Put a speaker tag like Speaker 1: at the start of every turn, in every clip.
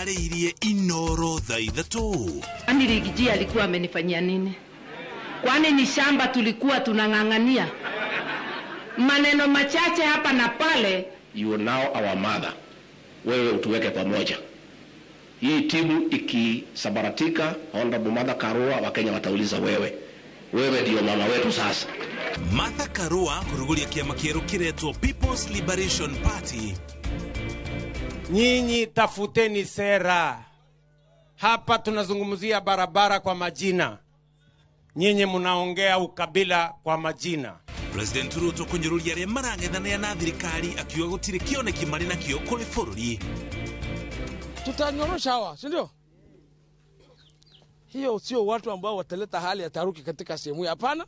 Speaker 1: tũharĩirie Inoro thaa ithatũ.
Speaker 2: Ani Rigiji alikuwa amenifanyia nini? Kwani ni shamba tulikuwa tunang'ang'ania? Maneno machache hapa na pale.
Speaker 3: You are now our mother. Wewe utuweke pamoja. Hii timu ikisabaratika, Honorable Martha Karua, Wakenya watauliza wewe. Wewe ndio mama wetu sasa.
Speaker 1: Martha Karua kurugulia kiama kieru kiretwo People's Liberation Party.
Speaker 4: Nyinyi tafuteni sera. Hapa tunazungumzia barabara kwa majina. Nyinyi munaongea ukabila kwa majina.
Speaker 1: President Ruto kunjurulia re marangethania na thirikari akiwa gutire kioneki mari na kio kuri bururi.
Speaker 5: Tutanyorosha hawa, si ndio? Hiyo sio watu ambao wataleta hali ya taharuki katika sehemu. Hapana.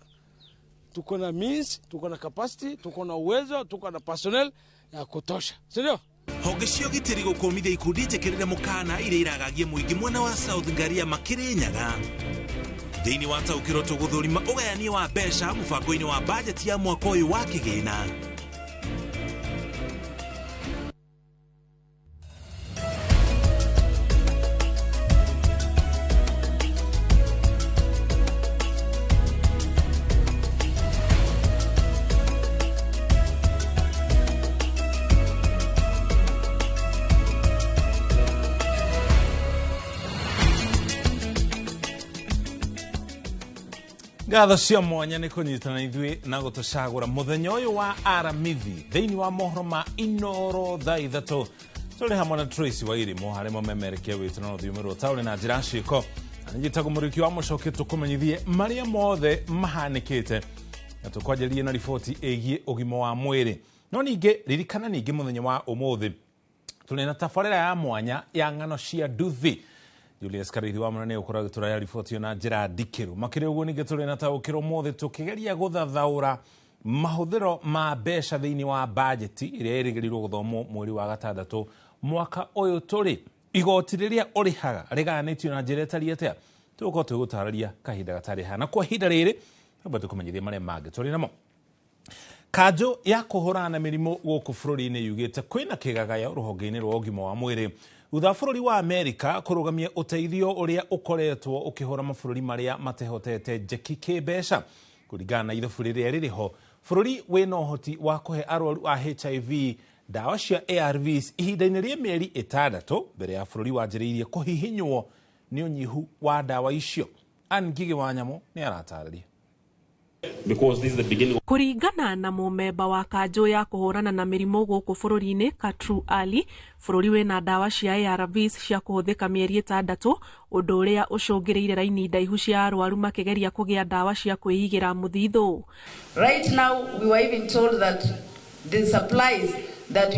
Speaker 5: Tuko na means, tuko na capacity, tuko na uwezo, tuko na personnel ya kutosha. Si ndio?
Speaker 1: Honge cio gitiri gukumithia ikundi njikirire mukana ire iragagie muingi mwena wa South Ngaria Makirinyaga. Thiini wa taukiro tuguthurima ugayania wa mbeca mubango-ini wa budget ya mwaka uyu wa kigina.
Speaker 6: Gatho cia mwanya ni kunyitana ithui na gutucagura muthenya uyu wa aramithi thiini wa mohoro ma Inoro thaa ithatũ. Tuli hamwe na Tracy Wairimu harĩ mumemerekia witu na ruthiũmĩ taũri na njĩra ciĩko. Anjĩtaga mũrĩki wa mũcoki tũkũmenyithie marĩa mothe mahanĩkĩte na tũkwanjĩrĩrie na riboti ĩgiĩ ũgima wa mwĩrĩ. No ningĩ ririkana ningĩ mũthenya wa ũmũthĩ tũrĩ na tabarĩra ya mwanya ya ng'ano cia nduthi. Julius Karithi wa mwana ukora turaya riboti na njira ndikiru makire uguo ninge turi na taukiro mothe tukigeria guthathaura mahuthiro ma mbeca thiini wa budget iria irigirirwo guthomwo mweri wa gatandatu mwaka uyu turi igoti riria urihaga riganitio na njira tari atia tuko tugutararia kahinda gatari hana kwa hinda riri aba tukumenyithie maria mangĩ turi namo. Kanjo ya kuhurana mirimo guku bururi-ini yugite kwina kigagayo ruhonge-ini rwa ũgima wa mwĩrĩ utha bururi wa Amerika kurugamia uteithio uria ukoretwo ukihura mabũrũri maria matehotete njeki kĩmbeca kuringana na ithabu riria ririho. Bururi wina ũhoti wa kuhe arwaru a HIV dawa cia ARVs ihinda-ini ria mieri 6 mbere ya bururi wanjĩrĩirie kuhihinywo ni unyihu wa dawa icio. Ngigi wa Nyamũ ni aratarĩria.
Speaker 3: Because this is the beginning.
Speaker 7: Kuringana na mumemba wa kanjo ya kuhurana na mirimo guku bururi-ini Katru Ali, bururi wina dawa cia ARVs cia kuhuthika mieri 6 undu uria ucungiriire raini ndaihu cia arwaru makigeria kugia dawa cia kwiigira muthithu.
Speaker 2: Right now we were even told that the supplies that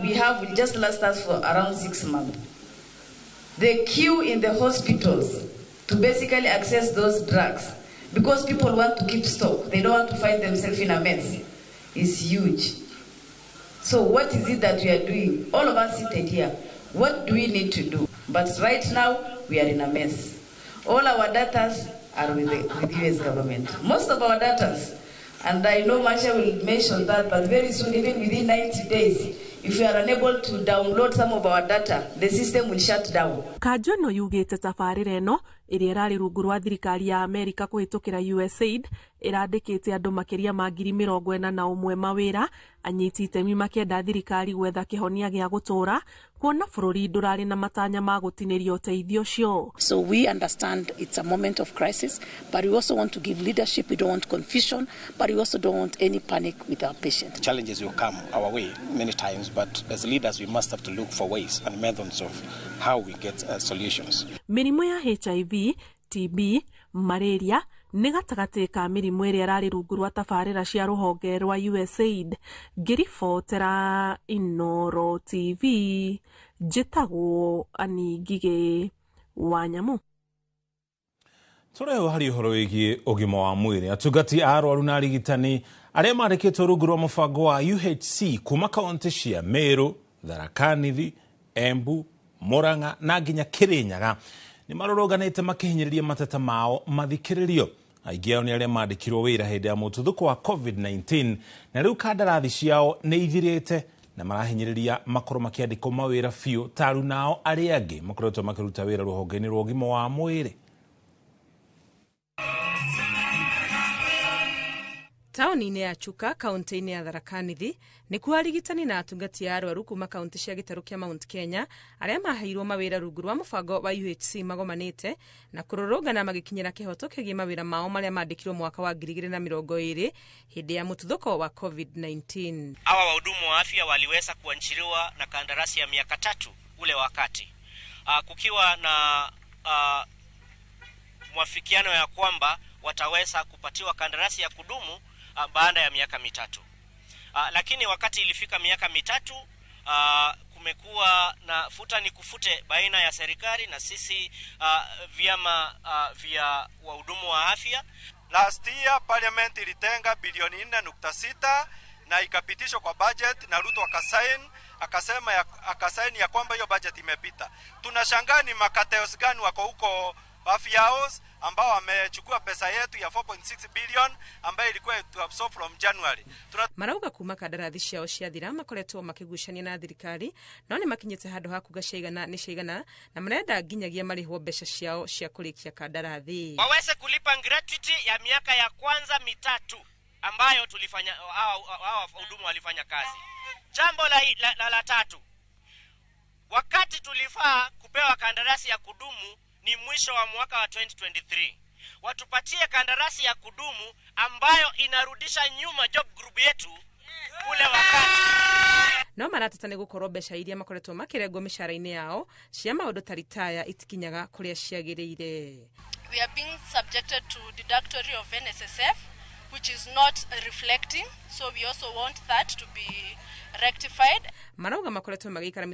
Speaker 2: we have will just last us for around 6 months. The queue in the hospitals to basically access those drugs, because people want to keep stock, they don't want to find themselves in a mess, is huge. So what is it that we are doing? All of us seated here, what do we need to do? But right now, we are in a mess. All our data are with the US government. Most of our data, and I know Masha will mention that, but very soon, even within 90 days, if we are unable to download some of our data, the system will shut down.
Speaker 7: Kanjo no yugite tabarĩra ĩno iria irari rungu rwa thirikari ya Amerika kuhitukira USAID irandikite andu makiria ma 41,000 mawira anyiti itemi makienda thirikari gwetha kihonia gia gutura kuona bururi ndurari na matanya ma gutiniria uteithio cio.
Speaker 8: So we understand it's a moment of crisis, but we also want to give leadership. We don't want confusion, but we also don't want any panic with our patients.
Speaker 3: Challenges will come our way many times, but as leaders we must have to look for ways and methods of how we get solutions.
Speaker 7: Mirimo ya HIV, TB, malaria ni gatagati ka mirimo iria rari rungu rwa tabarĩra cia ruhonge rwa USAID. Ngiribotera Inoro TV, njĩtagwo Ngigi wa Nyamũ.
Speaker 6: Tũreo hari ũhoro wĩgiĩ ũgima wa mwĩrĩ. Atungati a arwaru na arigitani arĩa marĩkĩtwo rungu rwa mũbango wa UHC kuma kaunti cia Meru, Tharaka Nithi, Embu, Murang'a na nginya Kirinyaga ni marũrũnganĩte makihinyĩrĩria mateta mao mathikĩrĩrio. Aingĩ ao nĩ arĩa mandĩkirwo wĩra hĩndĩ ya mũtuthũko wa COVID-19 na rĩu kandarathi ciao nĩ ithirĩte na marahinyĩrĩria makorwo makĩandĩkwo mawĩra biũ taru nao arĩa angĩ makoretwo makĩruta wĩra rũhonge-inĩ rwa ũgima wa mwĩrĩ.
Speaker 9: Taũni-inĩ ya Chuka, kaunti-inĩ ya Tharaka Nithi, nĩkuo arigitani na atungati a arwaru kuma kaunti cia gĩtarũ kĩa Mount Kenya arĩa maheirwo mawĩra rungu rwa mũbango wa UHC magomanĩte na kũrũrũngana magĩkinyĩra kĩhoto kĩgiĩ mawĩra mao marĩa mandĩkirwo mwaka wa 2020 hĩndĩ ya mũtuthũko wa COVID-19.
Speaker 10: Hawa wahudumu wa afya waliweza kuachiliwa na kandarasi ya miaka 3 ule wakati, kukiwa na mwafikiano ya kwamba wataweza kupatiwa kandarasi ya kudumu baada ya miaka 3. Lakini wakati ilifika miaka 3, kumekuwa na futa ni kufute baina ya serikali na sisi vyama vya wahudumu wa afya.
Speaker 11: Last year parliament ilitenga bilioni 4.6 na ikapitishwa kwa budget na Ruto akasaini ya kwamba hiyo budget imepita. Tunashangaa ni makateos gani wako huko Afya House ambao wamechukua pesa yetu ya 4.6 billion ambayo ilikuwa to absorb from January.
Speaker 9: Marauga kuma kandarathi ciao ciathira makoretwo makigucania na thirikari no nĩ makinyĩte handũ ha kuga ciaigana nĩ ciaigana na marenda nginyagia marĩhwo mbeca ciao cia kũrĩkia kandarathi.
Speaker 10: Waweze kulipa gratuity ya miaka ya kwanza 3 ambayo tulifanya hawa wahudumu walifanya kazi. Jambo la 3. Wakati tulifaa kupewa kandarasi ya kudumu ni mwisho wa mwaka wa 2023. Watupatie kandarasi ya kudumu ambayo inarudisha nyuma job group yetu ule wakati.
Speaker 9: No maratata nĩ gũkorwo mbeca iria makoretwo makĩrengwo mĩcara-inĩ yao cia maũndũ ta ritaya itikinyaga kũrĩa ciagĩrĩire.
Speaker 12: We are being subjected to deductory of NSSF, which is not reflecting, so we also want that to be rectified.
Speaker 9: Marauga makoretwo magĩikara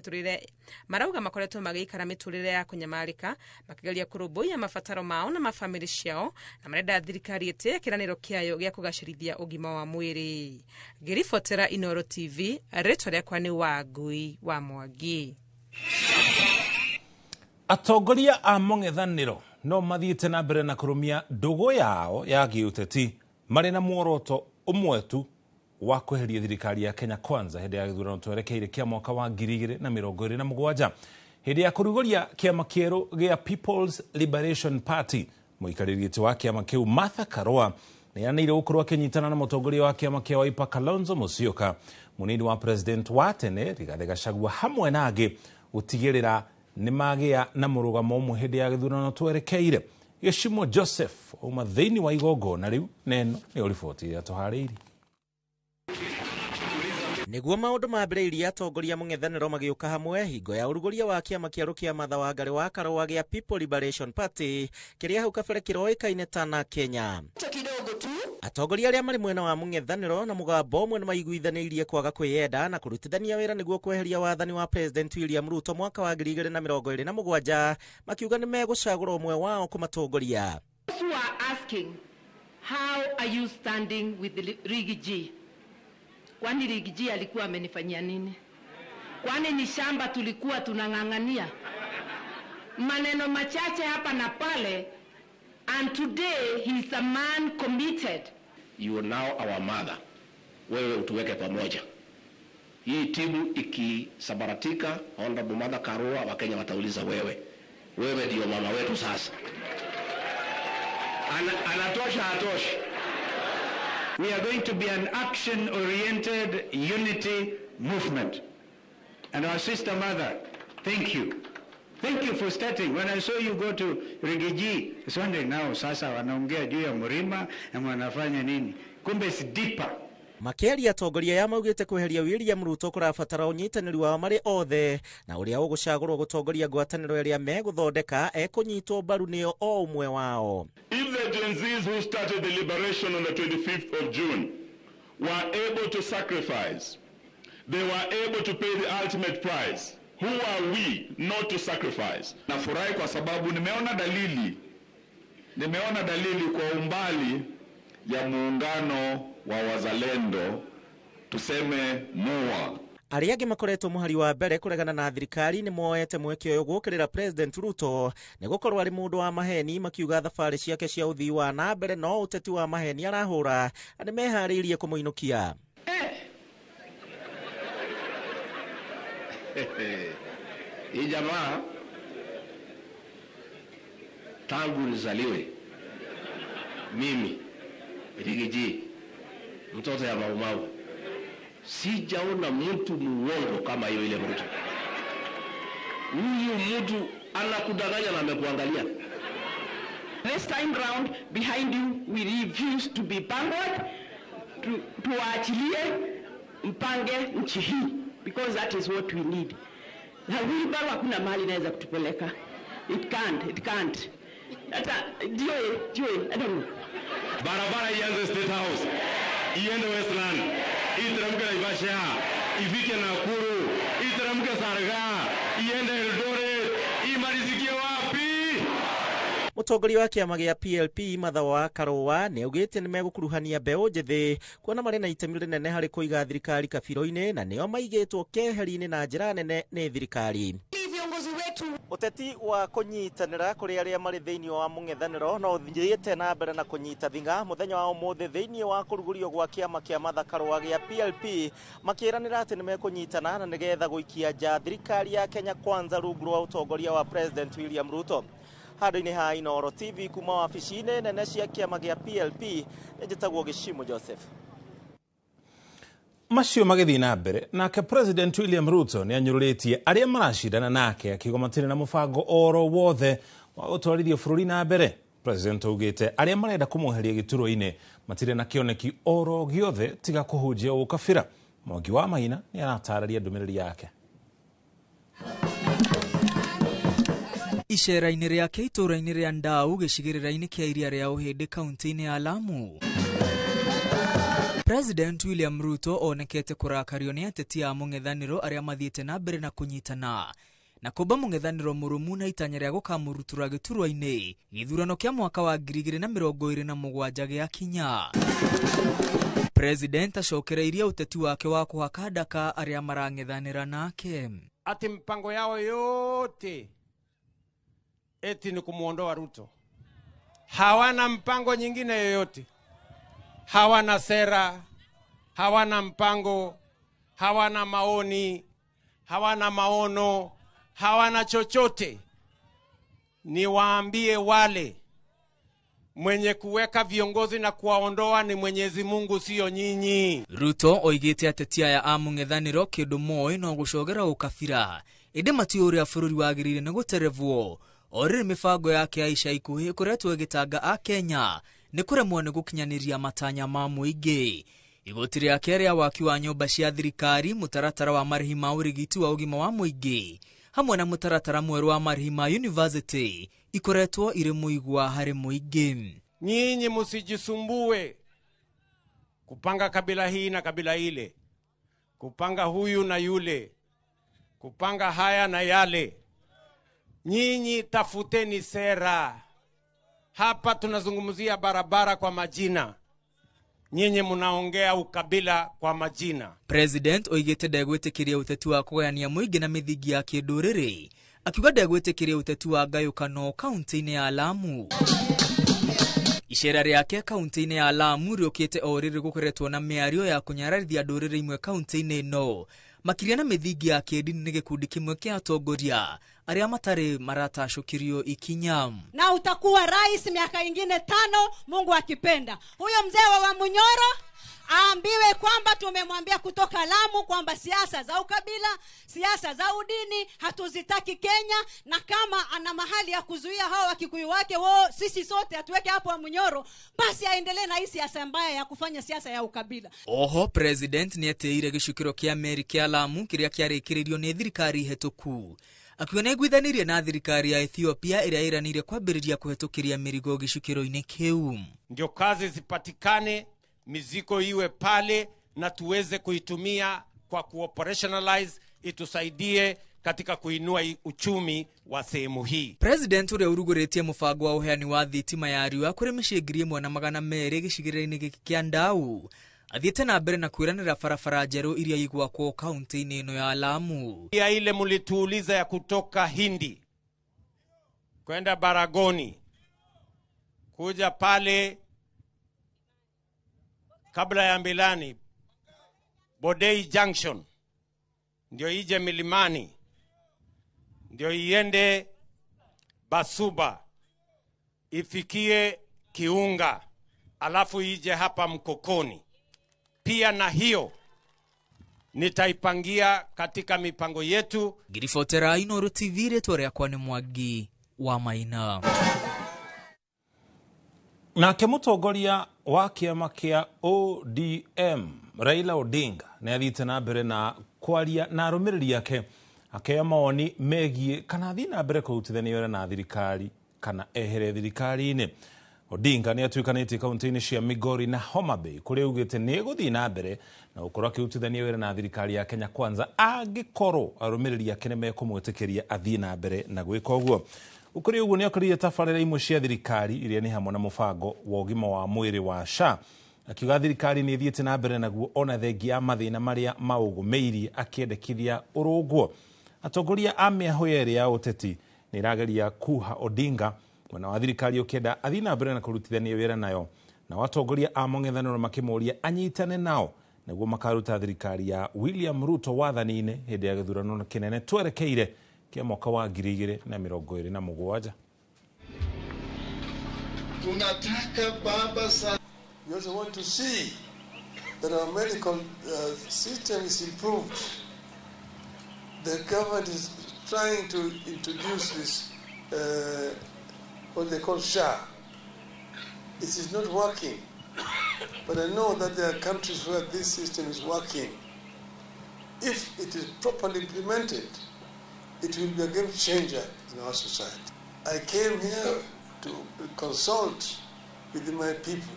Speaker 9: mĩtũrĩre ya kũnyamarĩka makĩgeria kũrũmbũiya mabataro mao na mafamĩlĩ ciao na marenda thirikari ĩtĩe kĩranĩro kĩayo gĩa kũgacĩrithia ũgima wa mwĩrĩ. Ngĩribotera Inooro TV, rĩtwa rĩakwa nĩ Wangui wa Mwangi.
Speaker 6: Atongoria a mũng'ethanĩro no mathiĩte na mbere na kũrũmia ndũgũ yao ya gĩũteti marĩ na muoroto ũmwe tu wa kweheria thirikari ya Kenya Kwanza hĩndĩ ya gĩthurano twerekeire kĩa mwaka wa 2027 hĩndĩ ya kũrugũria kĩama kĩerũ gĩa People's Liberation Party. Mũikarĩri gĩtĩ wa kĩama kĩu Martha Karua nĩanĩire gũkorwo akĩnyitana na mũtongoria wa kĩama kĩa Wiper Kalonzo Musyoka, mũnini wa president wa tene Rigathi Gachagua hamwe na angĩ gũtigĩrĩra nĩ magĩa na mũrũgamo ũmwe hĩndĩ ya gĩthurano twerekeire. Gĩcimo Joseph uma thĩinĩ wa igongona rĩu neno nĩ riboti ya tũharĩirie.
Speaker 10: Nĩguo maũndũ mambĩrĩirie atongoria mũng'ethanĩro magĩũka hamwe hingo ya ũrugũria wa kĩama kĩerũ kĩa Martha Wangari wa Karua gĩa People Liberation Party kĩrĩa hau kabere kĩroĩkaine ta na Kenya. Atongoria arĩa marĩ mwena wa mũng'ethanĩro na mũgambo ũmwe nĩ maiguithanĩirie kwaga kwĩyenda na kũrutithania wĩra nĩguo kweheria wathani wa President William Ruto mwaka wa 2027 makiuga nĩ megũcagũra ũmwe wao kũmatongoria.
Speaker 13: Those who are asking, how are you standing with Riggy G? Kwani Riggy G alikuwa amenifanyia nini? Kwani ni shamba tulikuwa tunang'ang'ania? Maneno machache hapa na pale, and today he is a man committed.
Speaker 3: You are now our mother. Wewe utuweke pamoja. Hii timu ikisabaratika, Honorable Martha Karua, Wakenya watauliza wewe. Wewe ndio mama wetu sasa. Anatosha hatoshi.
Speaker 14: We are going to be an action-oriented unity movement. And our sister mother, thank you. Thank you for starting. When I saw you go to Riggy G, I was wondering now, sasa wanaongea juu ya mlima na wanafanya nini? Kumbe it's deeper.
Speaker 10: Makĩaria atongoria ya maugĩte kweheria William Ruto kũrabatara ũnyitanĩri wao marĩ othe na ũrĩa ũgũcagũrwo gũtongoria ngwatanĩro ĩrĩa megũthondeka ekũnyitwo mbaru nĩo o ũmwe wao.
Speaker 15: If the Gen Zs who started the liberation on the 25th of June were able to sacrifice, they were able to pay the ultimate price, who are we not to sacrifice?
Speaker 16: Nafurahi kwa sababu nimeona dalili kwa umbali ya muungano wa wazalendo, tuseme MUA.
Speaker 10: Arĩa angĩ makoretwo mũhari wa mbere kũregana na thirikari nĩ moete mweke ũyũ gũkĩrĩra President Ruto nĩ gũkorwo arĩ mũndũ wa maheni, makiuga thabarĩ ciake cia ũthii wa na mbere no ũteti wa maheni arahũra nĩ meharĩirie kũmũinũkia.
Speaker 3: Hii jamaa tangu nizaliwe mimi Rigiji mtoto ya Maumau sijaona mtu muongo kama hiyo ile Ruto. Huyu mtu anakudanganya na amekuangalia.
Speaker 17: This time round, behind you, we refuse to be backward, tuachilie mpange nchi hii, because that is what we need. Na wheelbarrow hakuna mahali inaweza kutupeleka. It can't. Hata Joy, I don't know.
Speaker 18: Barabara ianze State House, iende Westland, iteremke Naivasha, ifike Nakuru, iteremke Sarga, iende Eldoret, imalizikie wapi?
Speaker 10: Mutongoria wa kiama gia PLP Martha wa Karũa nĩ augĩte nĩ megũkuruhania mbeũ njĩthĩ kuona marĩ na itemi rĩnene harĩ kũiga thirikari kabiro-inĩ na nĩo maigĩtwo keheri-inĩ na njĩra nene nĩ thirikari. Uteti wa kunyitanĩra kũrĩ arĩa marĩ thĩinĩ wa mũng'ethanĩro no thiĩte na mbere na kũnyita thing'a mũthenya wa ũmũthĩ thĩinĩ wa kũrugũrio gwa kĩama kĩa Martha Karũa gĩa PLP makĩranĩra atĩ nĩ mekũnyitana na nĩgetha gũikia nja thirikari ya Kenya Kwanza rungu rwa ũtongoria wa President William Ruto. Handũ-inĩ ha Inooro TV kuma wabici-inĩ nene cia kĩama gĩa PLP njĩtagwo Gĩshimo Joseph.
Speaker 6: Macio magĩthiĩ na mbere nake President William Ruto nĩ anyũrũrĩtie arĩa maracindana nake akiuga matirĩ na mũbango oro wothe wa gũtwarithia bũrũri na mbere. President augĩte arĩa marenda kũmweheria gĩturwa-inĩ matirĩ na kĩoneki oro gĩothe tiga kũhunjia ũkabira. Mwangi wa Maina nĩ aratarĩria ndũmĩrĩri yake.
Speaker 19: Icera-inĩ rĩake itũũra-inĩ rĩa Ndau gĩcigĩrĩra-inĩ kĩa iria rĩa Ũhĩndĩ kaunti-inĩ ya Lamu, President William Ruto onekete kũrakario nĩ ateti a mũng'ethanĩro arĩa mathiĩte na mbere na kũnyitana na kũmba mũng'ethanĩro mũrũmu na itanya rĩa gũkamũrutura gĩturwa-inĩ gĩthurano kĩa mwaka wa 2027 gĩa kinya. President acokereirie ũteti wake wa kũhaka ndaka arĩa marang'ethanĩra nake
Speaker 4: ati mpango yao yote eti ni kumuondoa Ruto. Hawana mpango nyingine yoyote. Hawana sera, hawana mpango, hawana maoni, hawana maono, hawana chochote. Niwaambie wale mwenye kuweka viongozi na kuwaondoa ni Mwenyezi Mungu, sio nyinyi.
Speaker 19: Ruto oigĩte ateti aya a mũng'ethanĩro kĩndũ moĩ no gũcogera ũkabira ĩndĩ matiũĩ ũrĩa bũrũri wagĩrĩire nĩ gũterevwo. Orĩrĩ mĩbango yake ya ica ikuhĩ ĩkoretwo ĩgĩtanga a Kenya nĩ kũremwo nĩ gũkinyanĩria matanya ma mũingĩ. Igoti rĩake rĩa waki wa nyũmba cia thirikari, mũtaratara wa marĩhi ma ũrigiti wa ũgima wa mũingĩ hamwe na mũtaratara mwerũ wa marĩhi ma university ikoretwo irĩ mũigwa harĩ mũingĩ.
Speaker 4: Nyinyi msijisumbue kupanga kabila hii na kabila ile, kupanga huyu na yule, kupanga haya na yale. Nyinyi tafuteni sera. Hapa tunazungumzia barabara kwa majina. Nyinyi mnaongea ukabila kwa majina.
Speaker 19: President oigĩte ndegwĩtĩkĩria ũteti wa kũgayania mũingĩ na mĩthingi ya kĩndũrĩrĩ, akiuga ndegwĩtĩkĩria ũteti wa ngayũkano kaunti-inĩ ya Lamu. Icera rĩake kaunti-inĩ ya Lamu rĩũkĩte o rĩrĩ gũkoretwo na mĩario ya kũnyararithia ndũrĩrĩ imwe kaunti-inĩ ĩno makĩria na mĩthingi ya kĩndini nĩ gĩkundi kĩmwe kĩa atongoria arĩa matarĩ maratacũkirio ikinya.
Speaker 20: Na utakuwa rais miaka ingine 5 Mungu akipenda. Huyo mzee wa Wamunyoro aambiwe kwamba tumemwambia kutoka Lamu kwamba siasa za ukabila, siasa za udini hatuzitaki Kenya, na kama ana mahali ya kuzuia hao Wakikuyu wake sisi sote atuweke hapo Wamunyoro, basi aendelee na hii siasa mbaya ya kufanya siasa ya ukabila.
Speaker 19: Oho President nĩ ateire gĩcukĩro kĩa meri kĩa Lamu kĩrĩa kĩarĩkĩrĩrio nĩ thirikari hetũku, akiuga nĩ aiguithanirie na thirikari ya Ethiopia ĩrĩa ĩranĩire kwambĩrĩria kũhetũkĩria mĩrigo gĩcukĩro-inĩ kĩu.
Speaker 4: Ndio kazi zipatikane, miziko iwe pale na tuweze kuitumia kwa kuoperationalize, itusaidie katika kuinua uchumi wa sehemu hii.
Speaker 19: President ũrĩa urugũrĩtie mũbango wa ũheani wa thitima ya riũa kũrĩ mĩciĩ 1,200 gĩcigĩrĩra-inĩ gĩkĩ kĩa Ndau athiĩte na mbere na kwĩranĩra barabara njerũ iria igwakwo kaunti-inĩ ĩno ya Lamu.
Speaker 4: Ya ile mlituuliza ya kutoka Hindi kwenda Baragoni kuja pale kabla ya Mbilani Bodei Junction ndio ije Milimani, ndio iende Basuba, ifikie Kiunga, alafu ije hapa Mkokoni. Pia na hiyo nitaipangia katika mipango yetu.
Speaker 19: Girifotera Inooro TV retore akwa ni Mwangi wa Maina.
Speaker 6: Nake mutongoria wa kiama kia ODM Raila Odinga ni athite na mbere na kwaria na arumiriri yake akea maoni megie kana athi na mbere kurutithania na thirikari kana ehere thirikari-ini. Odinga ni atuikanite kaunti-ini cia Migori na Homa Bay kuria ugite ni guthii na mbere na gukorwo akiutithania wira na thirikari ya Kenya Kwanza angikorwo arumiriri yake ni mekumwitikiria athii na mbere na gwika uguo. Ukuri uguo ni akuriye tabarĩra imwe cia thirikari iria ni hamwe na mubango wa ũgima wa mwĩrĩ wa SHA. Akiuga thirikari ni thiĩte na mbere naguo ona thengia mathĩna maria maũgũmĩirie akiendekithia ũrũngwo. Atongoria a mĩahũ yerĩ ya ũteti ni irageria kuha Odinga mwena wa thirikari ũkĩenda athii na mbere na kũrutithania wĩra nayo, na atongoria a mũng'ethanĩro makĩmũria anyitane nao naguo makaruta thirikari ya William Ruto wathani-inĩ hĩndĩ ya gĩthurano kĩnene twerekeire kia mwaka wa 2027.
Speaker 21: Tunataka baba sana. We also want to see that our medical system is improved. The government is trying to introduce this, what they call SHA. It is not working. But I know that there are countries where this system is working. If it is properly implemented, it will be a game changer in our society. I came here to consult with my people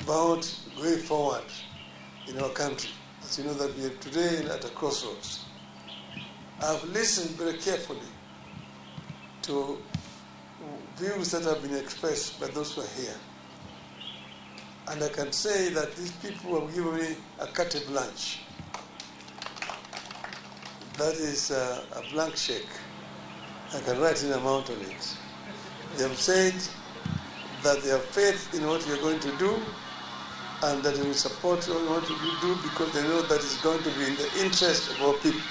Speaker 21: about going forward in our country. As you know that we are today at a crossroads. I've listened very carefully to views that have been expressed by those who are here. And I can say that these people have given me a carte blanche. That is a blank check. I can write an amount on it. They have said that they have faith in what we are going to do and that they will support what we do because they know that it's going to be in the interest of our people.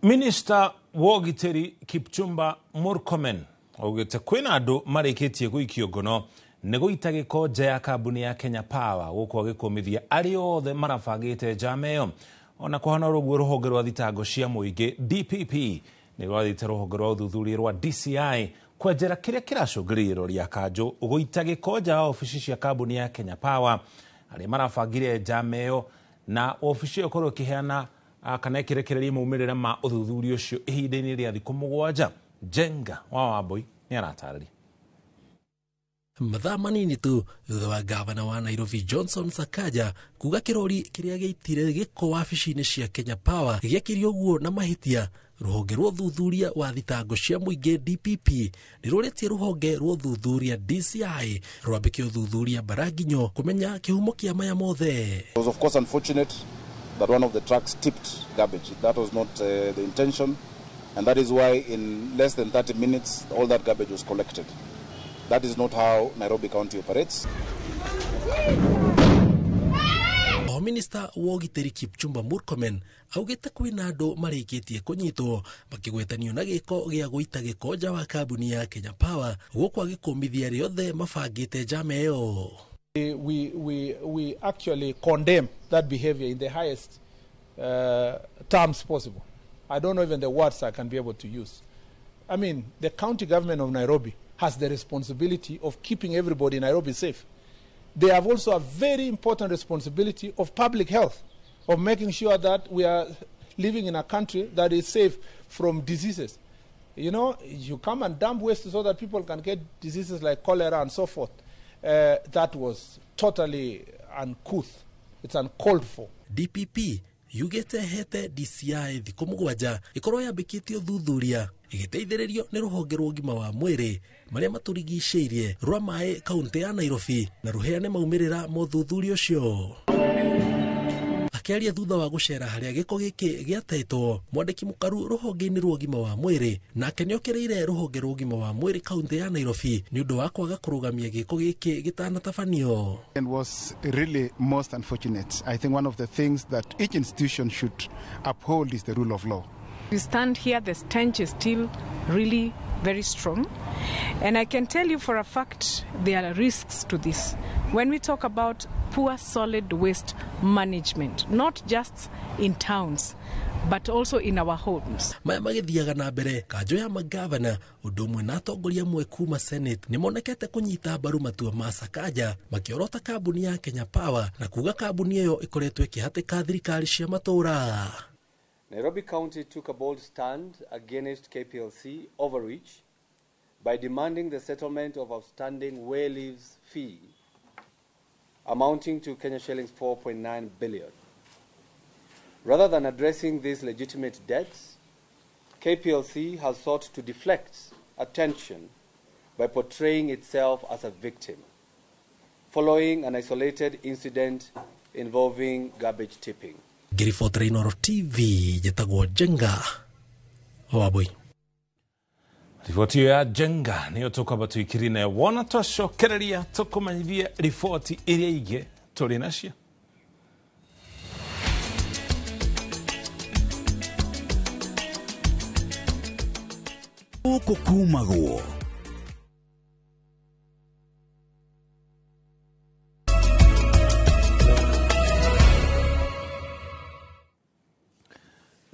Speaker 6: Minister Wogiteri Kipchumba Murkomen augite kwina andu marikitie guikio ngono negoita giko nja ya kambuni ya Kenya Power gukwo gikumithia ari othe marabangite jameo ona kuhana ruguo ruhonge rwa thitango cia muingi DPP ni rwathite ruhonge rwa uthuthuria rwa DCI kwenjera kiria kiracungiriro ria kanjo guita giko nja ya ofici cia kambuni ya Kenya Power ari marabangire jameo na ofici ikorwo kiheana kana kirekereria maumirira ma uthuthuria ucio ihinda-ini ria thiku 7. Jenga wa Wambui ni aratarĩria.
Speaker 22: Mathaa manini tu thutha wa gavana wa Nairobi Johnson Sakaja kuga kirori kiria giitire giko wabici-ini cia Kenya Power giakirio guo na mahitia, ruhonge rwa uthuthuria wa thitango cia muingi DPP niruretie ruhonge rwa uthuthuria DCI rwambike uthuthuria Baraginyo kumenya kihumo kia maya mothe.
Speaker 23: It was of course unfortunate that one of the trucks tipped garbage. That was not the intention, and that is why in less than 30 minutes all that garbage was collected. That is not how Nairobi County operates.
Speaker 22: Minister Wogiteri Kipchumba Murkomen augite kwina andu marikitie kunyitwo makigwetanio na giko gia guita giko nja wa kambuni ya Kenya Power gukwa gikumithia riothe mabangite jameo.
Speaker 24: We actually condemn that behavior in the highest terms possible. I don't know even the words I can be able to use. I mean, the county government of Nairobi has the responsibility of keeping everybody in Nairobi safe. They have also a very important responsibility of public health, of making sure that we are living in a country that is safe from diseases. You know, you come and dump waste so that people can get diseases like cholera and so forth. That was totally uncouth. It's uncalled for.
Speaker 22: DPP yugete hete DCI thiku 7 ikorwo yambikitio uthuthuria igiteithĩrĩrio ni ruhonge rwa ũgima wa mwĩrĩ maria maturigicĩirie rwa maĩ kaunti ya Nairobi na ruheane maumirira mo uthuthuria ucio. akearia thutha wa gucera haria giko giki giatetwo mwandiki mukaru ruhonge-ini rwa ũgima wa mwĩrĩ nake nĩokereire ruhonge rwa ũgima wa mwĩrĩ kaunti ya Nairobi nĩ ũndũ wa kwaga kũrũgamia gĩko gĩkĩ gĩtanatabanio.
Speaker 1: And was really most unfortunate. I think one of the things that each institution should uphold is the rule of law.
Speaker 2: We stand here, the stench is still really very strong. And I can tell you for a fact there are risks to this. When we talk about poor solid waste management, not just in towns, but also in our homes.
Speaker 22: Maya magithiaga na mbere kanjo ya magavana ũndũ ũmwe na atongoria amwe kuma Senate nĩmonekete kũnyita mbaru matua ma Sakaja makiorota kambuni ya Kenya Power na kuga kambuni ĩyo ĩkoretwo ĩkĩhatĩka thirikari cia matũũra.
Speaker 5: Nairobi County took a bold stand against KPLC overreach by demanding the settlement of outstanding way leaves fee amounting to Kenya shillings 4.9 billion. Rather than addressing these legitimate debts, KPLC has sought to deflect attention by portraying itself as a victim, following an isolated incident involving garbage tipping.
Speaker 22: Ngiribotera Inooro TV jetagwo Jenga Wabui.
Speaker 6: Riboti ya Jenga niyo tukaba tuikirine wona twacokereria tukumanyithie riboti iria ingi turi nacio.
Speaker 8: Uko kumagwo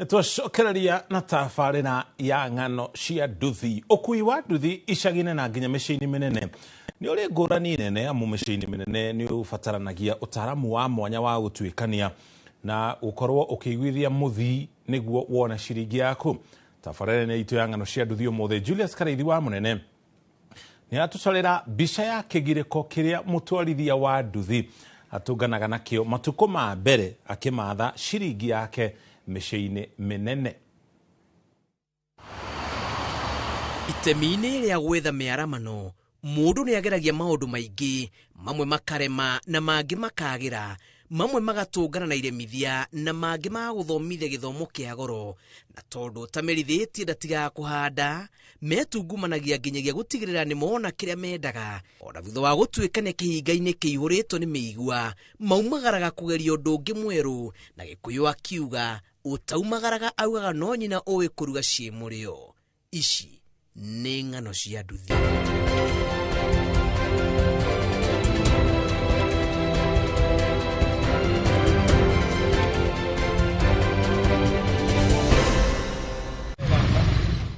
Speaker 6: Twacokereria na tabarĩra ya ng'ano cia nduthi. Ũkui wa nduthi icagi-inĩ na nginya mĩciĩ-inĩ mĩnene nĩ ũrĩ ngũrani nene amu mĩciĩ-inĩ mĩnene nĩ ũbataranagia ũtaaramu wa mwanya wa gũtuĩkania na ũkorwo ũkĩiguithia mũthii nĩguo wone ciringi yaku. Tabarĩra-inĩ itũ ya ng'ano cia nduthi ũmũthĩ Julius Karaithi wa Mũnene nĩ atũcorera mbica ya kĩgirĩko kĩrĩa mũtwarithia wa nduthi atũnganaga nakĩo matukũ ma mbere akĩmatha ciringi yake mĩciĩ-inĩ mĩnene.
Speaker 25: Itemi-inĩ rĩa gwetha mĩaramano mũndũ nĩ ageragia maũndũ maingĩ, mamwe makarema na mangĩ makagĩra, mamwe magatũngana na iremithia na mangĩ magũthomithia gĩthomo kĩa goro, na tondũ tamerithĩtie ndatigaga kũhanda metungumanagia nginyagia gũtigĩrĩra nĩ mona kĩrĩa mendaga. Ona thutha wa gũtuĩkania kĩhinga-inĩ kĩihũrĩtwo nĩ mĩigua maumagaraga kũgeria ũndũ ũngĩ mwerũ, na Gĩkũyũ akiuga ũtaumagaraga augaga no nyina ũĩ kũruga ciĩmũrĩo. Ici nĩ ng'ano cia nduthi.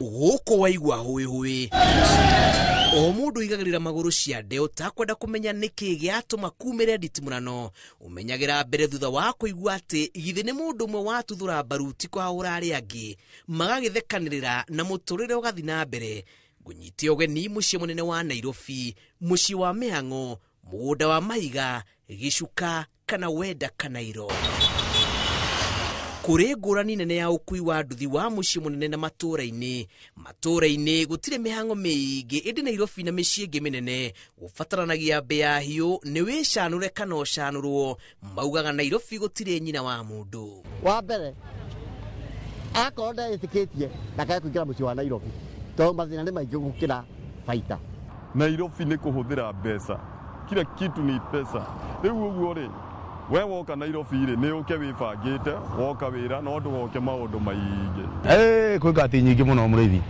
Speaker 25: Gũkũ waigua hũĩ o mũndũ igagĩrĩra magũrũ cia nde ũtakwenda kũmenya nĩkĩ gĩatũma kumĩre nditimũrano, ũmenyagĩra mbere thutha wa kũigua atĩ githĩ nĩ mũndũ ũmwe watuthũra mbaru ti kwahũra arĩa angĩ, magagĩthekanĩrĩra na mũtũrĩre ũgathi na mbere. Ngũnyitie ũgeni mũciĩ mũnene wa Nairobi, mũciĩ wa Mĩhang'o, mũgũnda wa Mahiga, Gĩcuka kana Wenda kana Iro. Kũrĩ ngũrani nene ya ũkui wa nduthi wa mũciĩ mũnene na matũũra-inĩ gũtirĩ mĩhang'o mĩingĩ, ĩndĩ Nairobi na mĩciĩ ĩngĩ mĩnene gũbataranagia mbĩa hiũ nĩ wĩcanũre kana ũcanũrwo. Maugaga Nairobi gũtirĩ nyina wa mũndũ.
Speaker 26: Wa mbere akorwo ndetĩkĩtie ndakae kũingĩra mũciĩ wa Nairobi tondũ mathĩna nĩ maingĩ gũkĩra baita.
Speaker 27: Nairobi nĩ kũhũthĩra mbeca, kila kitu ni pesa. Rĩu ũguo rĩ we woka Nairobi rĩ nĩ ũke wĩbangĩte woka wĩra no ndũgoke maũndũ maingĩ.
Speaker 28: Kwĩ ngati nyingĩ mũno mũrĩithi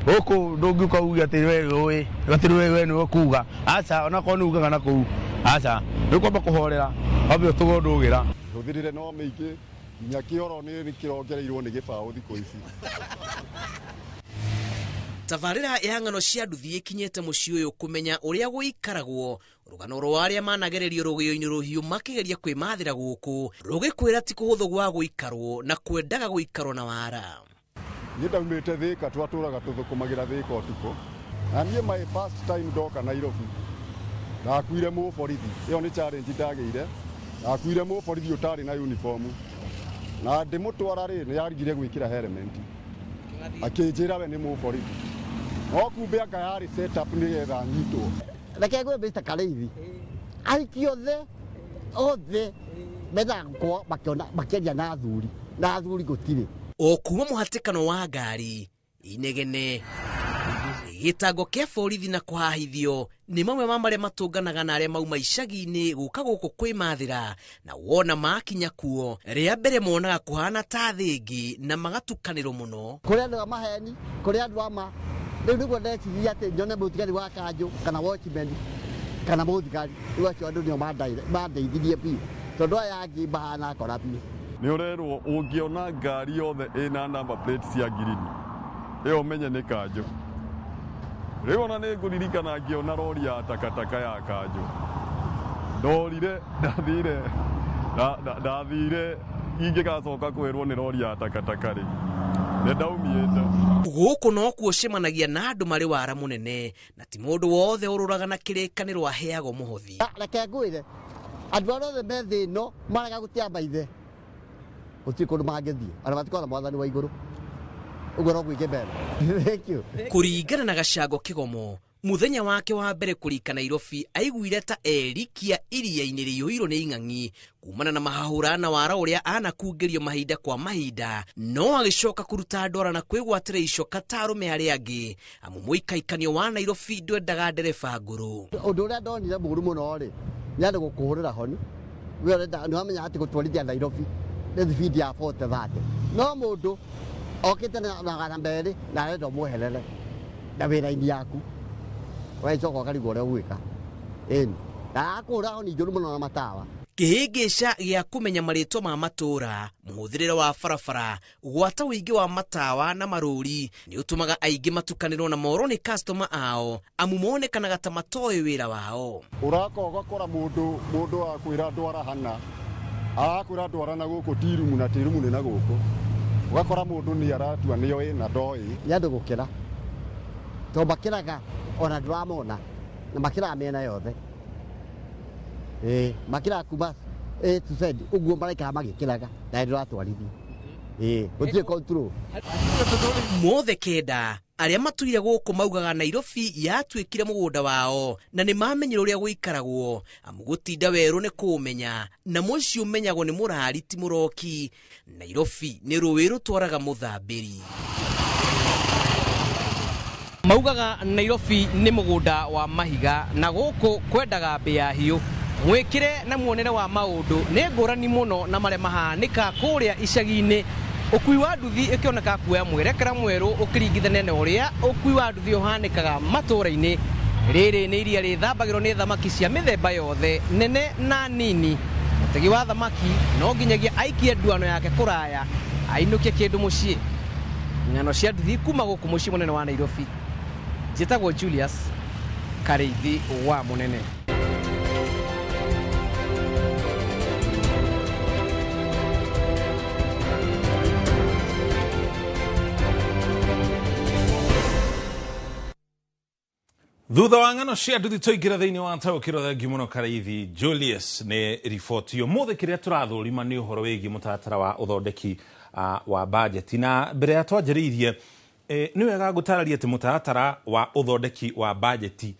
Speaker 28: gũkũ ndũngĩũka uge atĩ we ũĩ atĩ we nĩwe kuga aca onakorwo nĩ ugaga na kũu aca nĩ kwamba kũhorera wambe ũtũgondũgĩra
Speaker 27: hũthĩrĩre no mĩingĩ nginya kĩoro nĩ kĩrongereirwo nĩ gĩbaũ thikũ ici.
Speaker 25: Tabarĩra ya ng'ano cia nduthi ĩkinyĩte mũciĩ ũyũ kũmenya ũrĩa gũikaragwo, rũgano rwa arĩa managererio rũgĩo-inĩ rũhiũ makĩgeria kwĩmathĩra gũkũ, rũgĩkwĩra ti kũhũthũ gwa gũikarwo na kwendaga gũikarwo na wara.
Speaker 27: Niĩ ndaumĩte Thĩka, twatũraga tũthũkũmagĩra Thĩka ũtukũ, na niĩ my first time ndoka Nairobi ndakuire mũborithi, ĩyo nĩ challenge ndagĩire, ndakuire mũborithi ũtarĩ na uniform, na ndĩmũtwara rĩ nĩ yarigire gwĩkĩra helmet, akĩnjĩra we nĩ mũborithi. No kumbe anga yarĩ set up nĩgetha nyitwo.
Speaker 26: Reke ngwe Mr. Karaithi aikio thĩ othe methangwo makiaria na athuri gutire
Speaker 25: o kuma muhatikano wa ngari inegene gitango kia borithi na kwahithio ni mamwe ma maria matunganaga na aria mauma icagi-ini guka guku kwimathira na wona makinya kuo ria mbere monaga kuhana ta thingi na magatukanirwo muno
Speaker 26: kuri andu a maheni kuri andu ama riu niguo ndeciria ati njone muthigari wa kanju kana watchman kana muthigari riu acio andu nio mandeithirie biũ tondu aya angĩ mahana akora biũ
Speaker 27: nĩ ũrerwo ũngĩona ngari yothe ĩna number plate cia ngirini ĩyo menye nĩ kanjũ rĩu ona nĩ ngũririkana ngĩona rori ya takataka ya kanjũ ndorire ndathire ingĩgacoka kwĩrwo nĩ rori ya takataka rĩ nĩ ndaumiĩte
Speaker 25: guku no kuo cemanagia na andu mari wara munene na ti mundu wothe ururaga na kirikaniro aheagwo muhothi
Speaker 26: reke ngwire andu othe me thĩ ĩno marega gũtia maithe gũtirĩ kũndũ mangĩthiĩ arĩa matikona mwathani wa igũrũ ũguo no gwĩke mbere thank you
Speaker 25: kuringana na Gacango Kigomo muthenya wake wa mbere kurika Nairobi aiguire ta erikia iria-inĩ rĩiyũirwo nĩ ing'ang'i kumana na mahahũra na wara ũrĩa anakungerio mahinda kwa mahinda no agĩcoka kũruta ndwara na kwĩgwatĩra icoka ta arũme arĩa angĩ amu mũikaikanio wa Nairobi ndwendaga ndereba ngũrũ
Speaker 26: ũndũ ũrĩa ndonire mũru mũno rĩ nĩ andũ gũkũhũrĩra honi nĩ wamenya atĩ gũtwarithia Nairobi nĩ thibindi ya 40-30 no mũndũ okĩte na gana merĩ na arenda mũherere na wĩra-inĩ yaku waicoka ũkarigwo ũrĩa ũgwĩka ĩni na akũhũra honi njũru mũno na matawa
Speaker 25: kĩhĩngĩca gĩa kũmenya marĩtwa ma matũra mũhũthĩrĩre wa barabara gwata ũingĩ wa matawa na marũri nĩ ũtũmaga aingĩ matukanĩrwo na morwo nĩ customer ao amu monekanaga ta matoĩ wĩra wao
Speaker 27: ũrakoga kora mũndũ akwĩra ndwara hana arakwĩra ndwara na gũkũ tirumu na tirumu nĩ na gũkũ ũgakora mũndũ nĩ aratua nĩoĩ na ndoĩ
Speaker 26: nĩ andũ gũkĩra to makĩraga ona ndũramona na makĩraga mĩena yothe makĩraga kuma A to Z ũguo maraikara magĩkĩraga na ndũratwarithia gũtirĩ control
Speaker 25: mothe kenda arĩa matuire gũkũ maugaga Nairobi yatuĩkire mũgũnda wao na nĩ mamenyire ũrĩa gũikaragwo amu gũtinda werũ nĩ kũmenya na mũciĩ ũmenyagwo nĩ mũrari ti mũroki Nairobi nĩ rũĩ rũtwaraga mũthambĩri
Speaker 7: maugaga Nairobi nĩ mũgũnda wa mahiga na gũkũ kwendaga mbĩa hiũ mwĩkire na muonere wa maũndũ nĩ ngũrani mũno na marĩa mahanĩka kũrĩa icagi-inĩ ũkui wa nduthi ĩkĩoneka kuoya mwerekera mwerũ ũkĩringithania na ũrĩa ũkui wa nduthi ũhanĩkaga matũũra-inĩ rĩrĩ nĩ iria rĩthambagĩrwo nĩ thamaki cia mĩthemba yothe nene na nini mũtegi wa thamaki no nginyagia aikie nduano yake kũraya ainũkie kĩndũ mũciĩ ng'ano cia nduthi kuma gũkũ mũciĩ mũnene wa Nairobi njĩtagwo Julius Karĩithi wa Mũnene
Speaker 6: thutha wa ng'ano cia nduthi tũingĩra thĩinĩ wa ntaũkĩro thengi mũno Karĩithi Julius nĩ riboti ũmũthĩ kĩrĩa tũrathũrima nĩ ũhoro wĩgiĩ mũtaratara wa ũthondeki wa bajeti na mbere ya twanjĩrĩirie nĩ wega gũtarĩria atĩ mũtaratara wa ũthondeki wa bajeti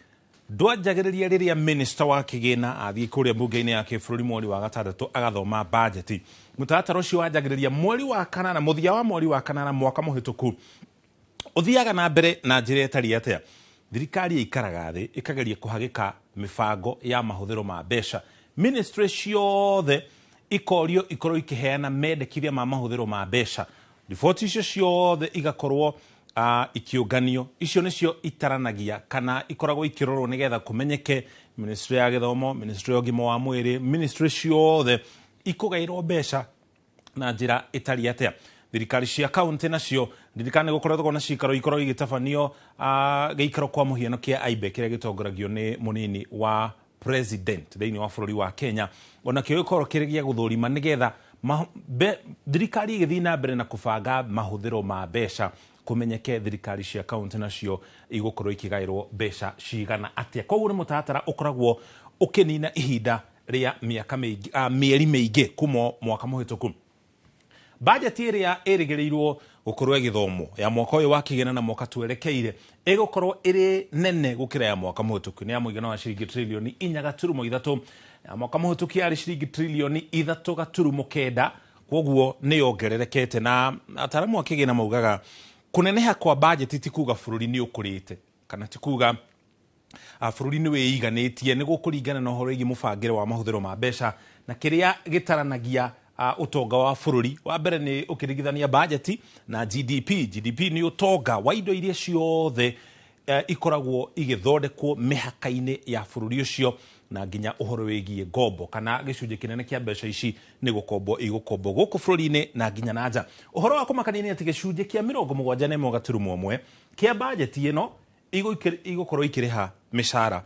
Speaker 6: ndwanjagĩrĩria rĩrĩa minister wa kĩgĩna athiĩ kũrĩa mbunge-inĩ ya kĩbũrũri mweri wa gatandatũ agathoma bajeti mũtaratara ũcio wanjagĩrĩria mweri wa kanana mũthia wa mweri wa kanana mwaka mũhĩtũku ũthiaga na mbere na njĩra ĩtariĩ atĩa thirikari ĩikaraga thĩ ĩkageria kũhagĩka mĩbango ya mahũthĩro ma mbeca ministry ciothe ikorio ikorwo ikĩheana mendekithia ma mahũthĩro ma mbeca riboti icio ciothe igakorwo ikĩũnganio icio nĩcio itaranagia kana ikoragwo ikĩrorwo nĩgetha kũmenyeke ministry ya gĩthomo ministry ya ũgima wa mwĩrĩ ministry ciothe ikũgaĩrwo mbeca na njĩra ĩtariĩ atĩa thirikari cia kaunti nacio ndirikane gũkoretwo na cikaro ikorwo igĩtabanio gĩikaro kwa mũhiano kĩa IBEC kĩrĩa gĩtongoragio nĩ mũnini wa president thĩinĩ wa bũrũri wa Kenya ona kĩo gĩkorwo kĩrĩ gĩa gũthũrima nĩgetha thirikari igĩthiĩ na mbere na kũbanga mahũthĩro ma mbeca kũmenyeke thirikari cia kaunti nacio igũkorwo ikĩgaĩrwo mbeca cigana atĩa koguo nĩ mũtaratara ũkoragwo ũkĩnina ihinda rĩa mĩeri mĩingĩ kuma mwaka mũhĩtũku bajeti ĩrĩa ĩrĩgĩrĩirwo gũkorwo ĩgĩthomwo ya mwaka ũyũ wa kĩgĩna na mwaka twerekeire ĩgũkorwo ĩrĩ nene gũkĩra ya mwaka mũhĩtũku nĩ ya mũigana wa ciringi trilioni 4.3 mwaka muhituki ari ciringi trilioni 3.9 kwoguo ni yongererekete na ataramu akigina maugaga kuneneha kwa budget ti kuga bururi ni ukurite kana ti kuga bururi ni weiganitie ni gukuringana na uhoro igi mubangire wa mahuthiro ma mbeca na kiria gitaranagia utonga wa bururi wa mbere ni ukiringithania budget na GDP ni utonga wa indo iria ciothe ikoragwo igithondekwo mihaka-ini ya bururi ucio na nginya uhoro wigie ngombo kana gicunje kinene kia mbeca ici ni gukombo igukombo guku bururi-ini na nginya nanja. Uhoro wa kumakania ni ati gicunje kia 71 kia budget ino igukorwo ikiriha mishara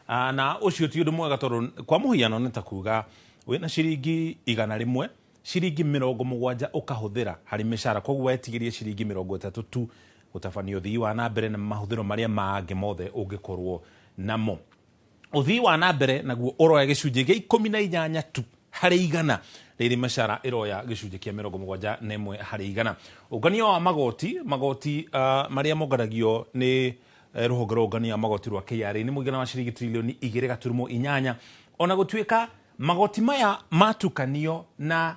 Speaker 6: na ucio ti undu mwega tondu kwa muhiano ni ta kuga wina ciringi 100 ciringi 70 ukahuthira hari mishara koguo wetigirie ciringi 30 tu utafanio thii wa na mbere na mahuthiro maria maangi mothe ungikorwo namo. Uthii wa na mbere naguo uroya gicunje gia 18 tu hari igana riri mashara iroya gicunje kia 71 hari igana. Uganio wa magoti maria mogaragio ni ruhonge rwa ugania magoti rwa KRA ni muigana wa ciringi trilioni 2.8 ona gutuika magoti maya matukanio na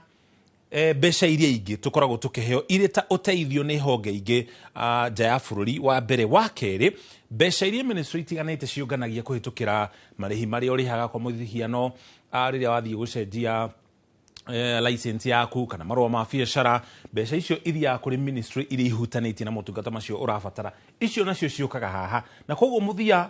Speaker 6: mbeca iria ingi tukoragwo tukiheo iri ta uteithio ni honge ingi nja ya bururi. Wa mbere wa keri mbeca iria ministry itiganite ciunganagia kuhitukira marihi maria urihaga kwa muthihiano riria wathie gucenjia license yaku kana marua ma biacara mbeca icio iria kuri ministry iria ihutanitie na motungata macio urabatara icio nacio ciukaga haha na koguo muthia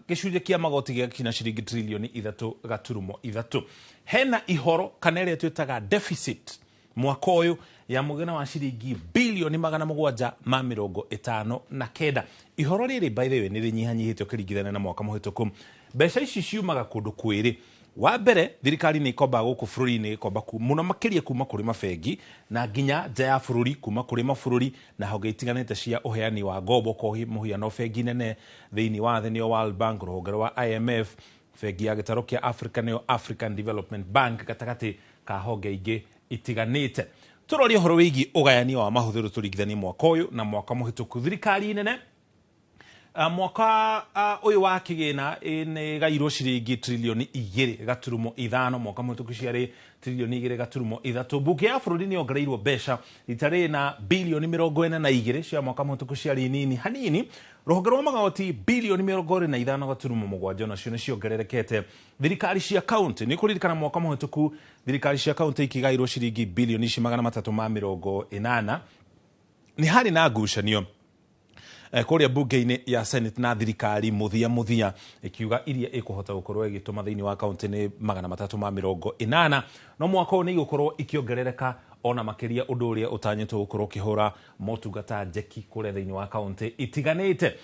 Speaker 6: gicunje kia magoti gia kina ciringi trilioni 3.3 hena ihoro kana iria twitaga deficit mwaka uyu ya mugana wa ciringi bilioni 759. Ihoro riri by the way ni rinyihanyihite ukiringithana na mwaka muhituku. Mbeca ici ciumaga kundu kwiri. Wa mbere thirikari ni ikomba guku bururi-ini ikomba muno makiria kuma kuri mabengi na nginya nja ya bururi kuma kuri mabururi na honge itiganite cia uheani wa ngombo kwa muhiano bengi nene thiini wa thĩ nĩyo World Bank, rũhonge rwa IMF, bengi ya gĩtaro kĩa Africa nĩyo African Development Bank, gatagati ka honge ingĩ itiganite. Turori ũhoro wĩgiĩ ũgayania wa mahũthĩro tũringithanie mwaka ũyũ na mwaka mũhĩtũku. Thirikari nene mwaka uyu wa kigina ni gairo ciringi trilioni 2.5 mwaka mutuku ciari trilioni 2.3. Bunge ya bururi ni ongereirwo mbeca itari na bilioni 42 cia mwaka mutuku ciari nini hanini. Ruhonge rwa magoti bilioni 25.7 nacio ni ciongererekete. Thirikari cia county ni kuririkana mwaka mutuku thirikari cia county ikigairwo ciringi bilioni 380 ni hari na ngucanio kuria bunge-ini ya Senate na thirikari muthia ikiuga iria ikuhota gukorwo igituma thiini wa kaunti ni 380 no mwaka uyu ni igukorwo ikiongerereka ona makiria undu uria utanyitwo gukorwo kihura motungata njeki kuria thiini wa kaunti itiganite.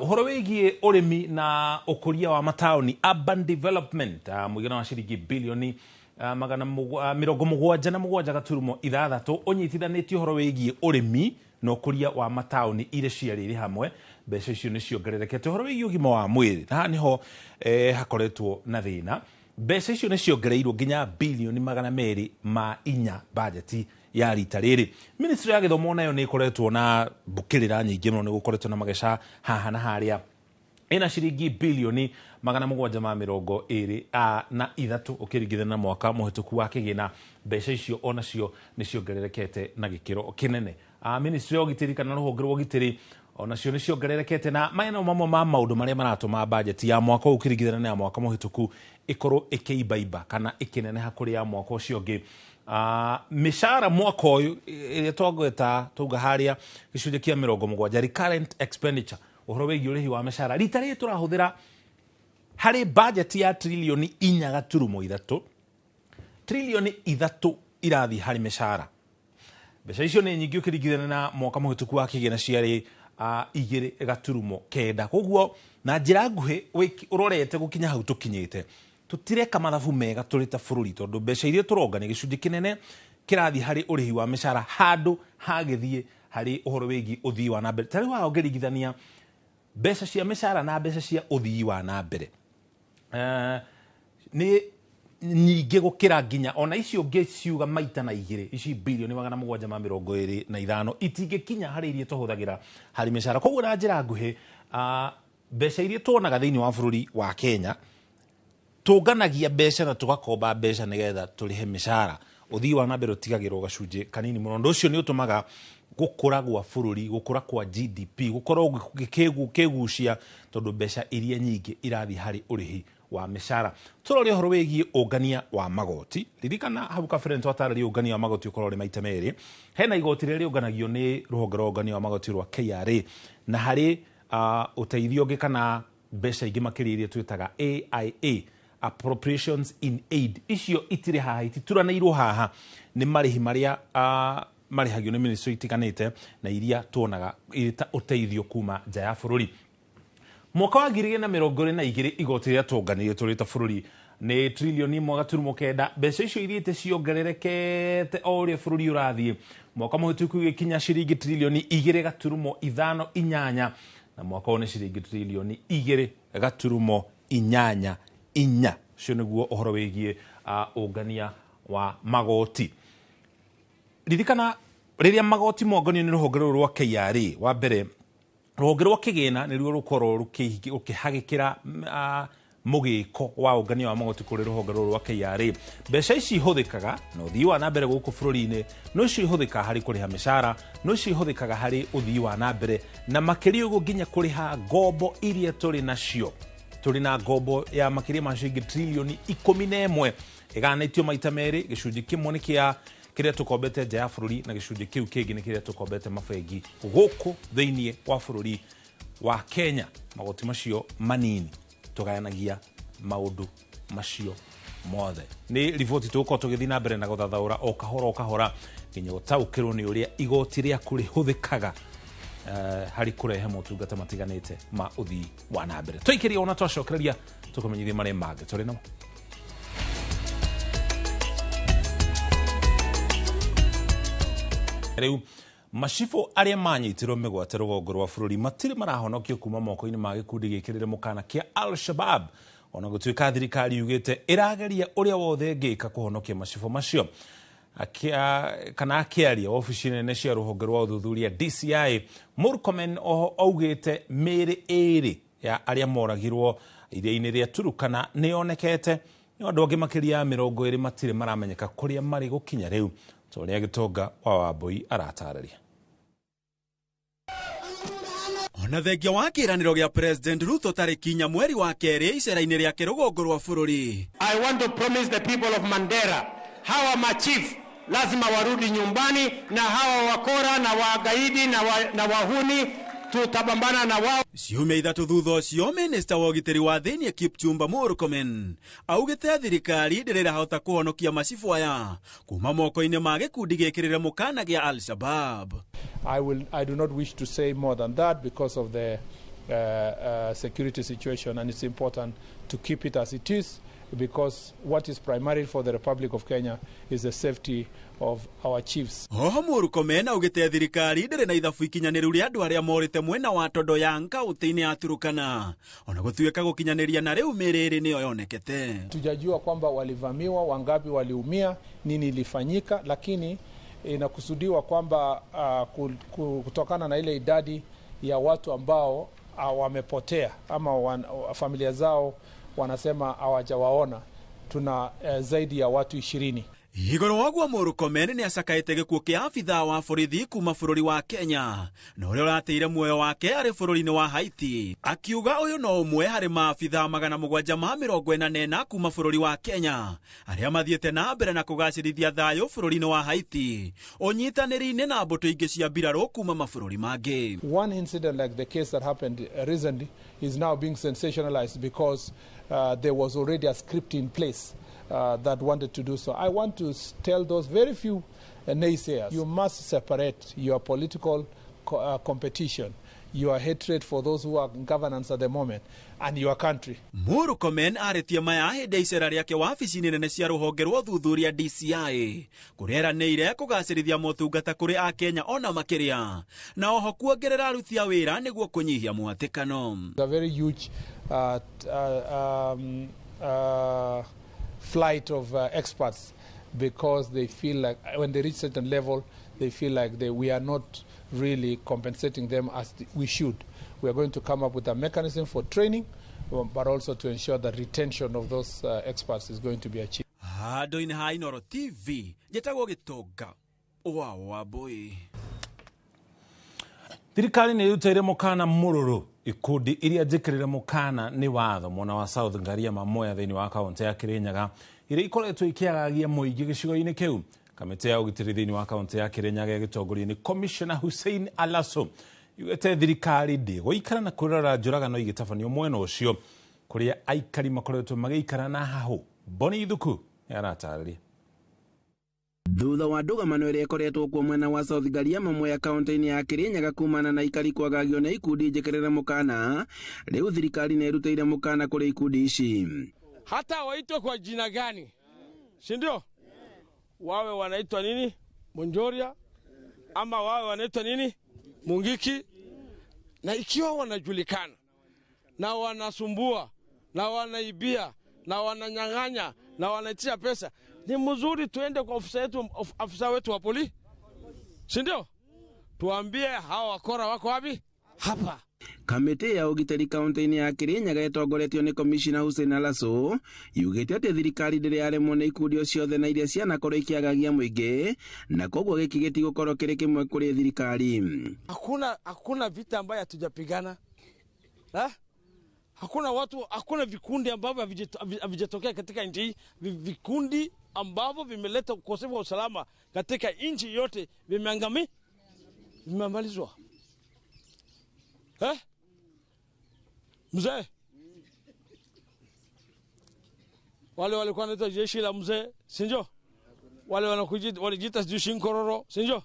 Speaker 6: Uhoro wigie urimi na ukuria wa mataoni urban development muigana wa ciringi bilioni 77.6 unyitithanitio uhoro wigie urimi no kuria wa mataoni ire ciariri hamwe mbeca icio ni ciongererekete. Uhoro wigie ugima wa mwiri na niho hakoretwo na thina. Mbeca icio ni ciongereirwo nginya bilioni 204 budget ya rita riri. Ministry ya githomo nayo ni ikoretwo na bukirira nyingi muno, ni gukoretwo na mageca haha na haria ina ciringi bilioni 723 ukiringithana na mwaka muhituku wa kigina. Mbeca icio onacio ni ciongererekete na gikiro kinene. Ministry ya ugitiri kana ruhonge rwa ugitiri onacio ni ciongererekete na maeno mamwe ma maundu maria maratuma budget ya mwaka ukiringithana na mwaka muhituku ikorwo ikiibaiba kana ikineneha kuri ya mwaka ucio ungi. Mishara mwaka uyu iria twagweta tuga haria gicunje kia 70 recurrent expenditure uhoro wigie urihi wa mishara rita riri turahuthira hari budget ya trilioni 4.3 trilioni 3 irathi hari mishara. Mbeca icio ni nyingi ukiringithana na mwaka muhituku wa kigina ciari 2.9. Koguo na njira nguhi urorete gukinya hau tukinyite tutireka mathabu mega turita bururi tondu mbeca iria turongania gicunje kinene kirathi hari urihi wa mishara handu hagithie hari uhoro wigi uthii wa nambere. Tari wa ongerigithania mbeca cia mishara na mbeca cia uthii wa nambere ni nyingi gukira nginya ona icio ngiciuga maita na igiri ici bilioni 725 itingikinya hari iria tuhuthagira hari mishara. Koguo na njira nguhi mbeca iria tuonaga thiini wa bururi wa Kenya tũnganagia mbeca na tũgakomba mbeca nĩgetha tũrĩhe mĩcara ũthii wa na mbere ũtigagĩrwo gacunjĩ kanini mũno. Ũndũ ũcio nĩ ũtũmaga gũkũra gwa bũrũri, gũkũra kwa GDP gũkorwo gũkĩgucia tondũ mbeca iria nyingĩ irathiĩ harĩ ũrĩhi wa mĩcara. Tũrore ũhoro wĩgiĩ ũngania wa magoti. Ririkana hau kabere nĩtwatarĩria ũngania wa magoti ũkorwo ũrĩ maita merĩ. Hena igoti rĩrĩa rĩũnganagio nĩ rũhonge rwa ũngania wa magoti rwa KRA, na harĩ ũteithio ũngĩ kana mbeca ingĩ makĩria iria twĩtaga AIA, appropriations in aid. Icio itirĩ haha, itituranĩirwo haha, nĩ marĩhi marĩa marĩhagio nĩ ministry itiganĩte na iria tuonaga ita ũteithio kuma nja ya bũrũri. Mwaka wa 2022 igoti rĩrĩa tuonganirie tũrĩ ta bũrũri nĩ trilioni 1.9. Mbeca icio ithiĩte ciongererekete o ũrĩa bũrũri ũrathiĩ. Mwaka mũhĩtũku gĩkinya ciringi trilioni 2.8 na mwaka ũyũ nĩ ciringi trilioni 2.84. Ũcio nĩguo ũhoro wĩgiĩ ũngania wa magoti. Ririkana rĩrĩa magoti monganio nĩ rũhonge rũrũ rwa KRA, wa mbere rũhonge rwa kĩgĩna nĩruo rũkorwo rũkĩhagĩkĩra mũgĩko wa ũngania wa magoti kũrĩ rũhonge rũrũ rwa KRA. Mbeca ici ihũthĩkaga na ũthii wa na mbere gũkũ bũrũri-inĩ, no icio ihũthĩkaga harĩ kũrĩha mĩcara, no icio ihũthĩkaga harĩ ũthii wa na mbere, na makĩria ũguo nginya kũrĩha ngombo iria tũrĩ nacio. Tũrĩ na ngombo ya makĩria ma ciringi trilioni 11 ĩganĩtio maita merĩ, gĩcunjĩ kĩmwe nĩ kĩa kĩrĩa tũkombete nja ya bũrũri na gĩcunjĩ kĩu kĩngĩ nĩ kĩrĩa tũkombete mabengi gũkũ thĩinĩ wa bũrũri wa Kenya. Magoti macio manini tũgayanagia maũndũ macio mothe. Nĩ riboti tũgũkorwo tũgĩthiĩ na mbere na gũthathaũra o kahora nginya gũtaũkĩrwo nĩ ũrĩa igoti rĩaku rĩhũthĩkaga harĩ kũrehe motungata matiganĩte ma ũthii wa na mbere. Tũikĩria ona twacokereria tũkũmenyithia marĩa mangĩ tũrĩ namo. Rĩu macibũ arĩa manyitirwo mĩgwate rũgongo rwa bũrũri matirĩ marahonokio kuma moko-inĩ ma gĩkundi gĩkĩrĩre mũkana kĩa Al-Shabab, ona gũtuĩka thirikari yugĩte ĩrageria ũrĩa wothe ĩngĩka kũhonokia macibũ macio. Kana akĩaria ofici nene cia rũhonge rwa ũthuthuria DCI, Murkomen augĩte mĩĩrĩ ĩrĩ ya arĩa moragirwo iria-inĩ rĩa Turkana nĩ yonekete, no andũ angĩ makĩria ya 20 matirĩ maramenyeka kũrĩa marĩ gũkinya rĩu. Tũrĩa Gĩtonga wa Wambui aratarĩria.
Speaker 3: Ona thengia wa kĩĩranĩro gĩa President Ruto tarĩki 4 mweri wa kerĩ icera-inĩ rĩake rũgongo rwa bũrũri.
Speaker 4: I want to promise the people of Mandera, hawa machief lazima warudi nyumbani, na hawa wakora na wagaidi na wahuni tutabambana na wao.
Speaker 3: Ciumia ithatũ thutha ũcio minista wa ũgitĩri wa thĩinĩ Kipchumba Murkomen augĩte thirikari ndĩrĩrahota kũhonokia macibũ aya kuma moko-inĩ ma gĩkundi gĩkĩrĩre mũkana gĩa Al-Shabab.
Speaker 24: I do not wish to say more than that because of the security situation, and it's important to keep it as it is, because what is primary for the Republic of Kenya is the safety of our chiefs.
Speaker 3: Oho Murkomen augĩte thirikari ndĩrĩ na ithabu ikinyanĩru rĩa andũ arĩa morĩte mwena wa Tondoyang kaunti-inĩ ya Turkana, ona gũtuĩka gũkinyanĩria na rĩu mĩĩrĩ ĩrĩ nĩyo yonekete.
Speaker 24: Tujajua kwamba walivamiwa, wangapi waliumia, nini ilifanyika, lakini inakusudiwa kwamba kutokana na ile idadi ya watu ambao wamepotea ama familia zao wanasema hawajawaona, tuna zaidi ya watu 20.
Speaker 3: Igũrũ waguo Murkomen nĩ acakaĩte gĩkuũ kĩa abithaa wa borithi kuma bũrũri wa Kenya na ũrĩa ũrateire muoyo wake arĩ bũrũri-inĩ wa Haiti, akiuga ũyũ no ũmwe harĩ maabithaa 744 kuma bũrũri wa Kenya arĩa mathiĩte na mbere na kũgacĩrithia thayũ bũrũri-inĩ wa Haiti ũnyitanĩri-inĩ na mbũtũ ingĩ cia mbirarũ kuma mabũrũri mangĩ.
Speaker 24: One incident like the case that happened recently is now being sensationalized because there was already a script in place that wanted to do so. I want to tell those very few naysayers, you must separate your political competition, your hatred for those who are in governance at the moment, and your country.
Speaker 3: Murkomen arĩtie maya hĩndĩ icera rĩake wabici-inĩ nene cia rũhonge rwa ũthuthuria DCI kũrĩa eranĩire kũgacĩrithia motungata kũrĩ Akenya ona makĩria, na oho kuongerera aruti a wĩra nĩguo kũnyihia mũhatĩkano.
Speaker 24: A very huge flight of experts, because they feel like when they reach certain level, they feel like we are not really compensating them as we should. We are going to come up with a mechanism for training. but also to ensure that retention of those experts is going to be achieved.
Speaker 3: Handu-inĩ ha Inooro TV njĩtagwo Gĩtũnga wa Mbũi.
Speaker 6: Thirikari nĩ ĩrutĩire mũkana mũrũrũ ikundi iria njĩkĩrĩre mũkana nĩ watho mwena wa South Ngariama Mwea thĩinĩ wa kaunti ya Kirinyaga iria ikoretwo ikiagagia mũingĩ gĩcigo-inĩ kĩu. Kamĩtĩ ya ũgitĩri thĩinĩ wa kaunti ya Kirinyaga ĩgĩtongorio nĩ Commissioner Hussein Alaso yugĩte thirikari ndĩgũikara na kũrora njũragano igĩtabanio mwena ũcio kũrĩa aikari makoretwo magĩikara na hahũ. Boni Ithuku nĩaratarĩria.
Speaker 9: Thutha wa ndũgamano ĩrĩa ĩkoretwo kuo mwena wa South Ngariama Mwea kaunti-inĩ ya Kirinyaga kumana na aikari kwagagio na ikundi njĩkĩrĩre mũkana, rĩu thirikari nĩ ĩrutĩire mũkana kũrĩ ikundi ici.
Speaker 11: Hata waitwe kwa jina gani, si ndio? Wawe wanaitwa nini? Monjoria ama wawe wanaitwa nini? Mungiki. Na ikiwa wanajulikana na wanasumbua na wanaibia na wananyang'anya na wanaitia pesa, ni mzuri tuende kwa afisa wetu wa polisi, si ndio? Tuambie hawa wakora wako wapi? Hapa.
Speaker 9: Kamĩtĩ ya ũgitĩri kaunti-inĩ ya Kirinyaga ĩtongoretio nĩ Commissioner Hussein Alaso yugĩte atĩ thirikari ndĩrĩ yaremwo nĩ ikundi ciothe na iria cianakorwo ikiagagia mũingĩ, na koguo gĩkĩ gĩtigũkorwo kĩrĩ kĩmwe kũrĩ thirikari.
Speaker 11: Hakuna vita ambayo hatujapigana. Hakuna vikundi ambavyo havijatokea katika nchi hii. Vikundi ambavyo vimeleta ukosefu wa usalama katika nchi yote vimemalizwa. Mzee, wale walikuwa wanaitwa jeshi la mzee, si ndio? Wale wanajiita sijui Shinkororo, si ndio?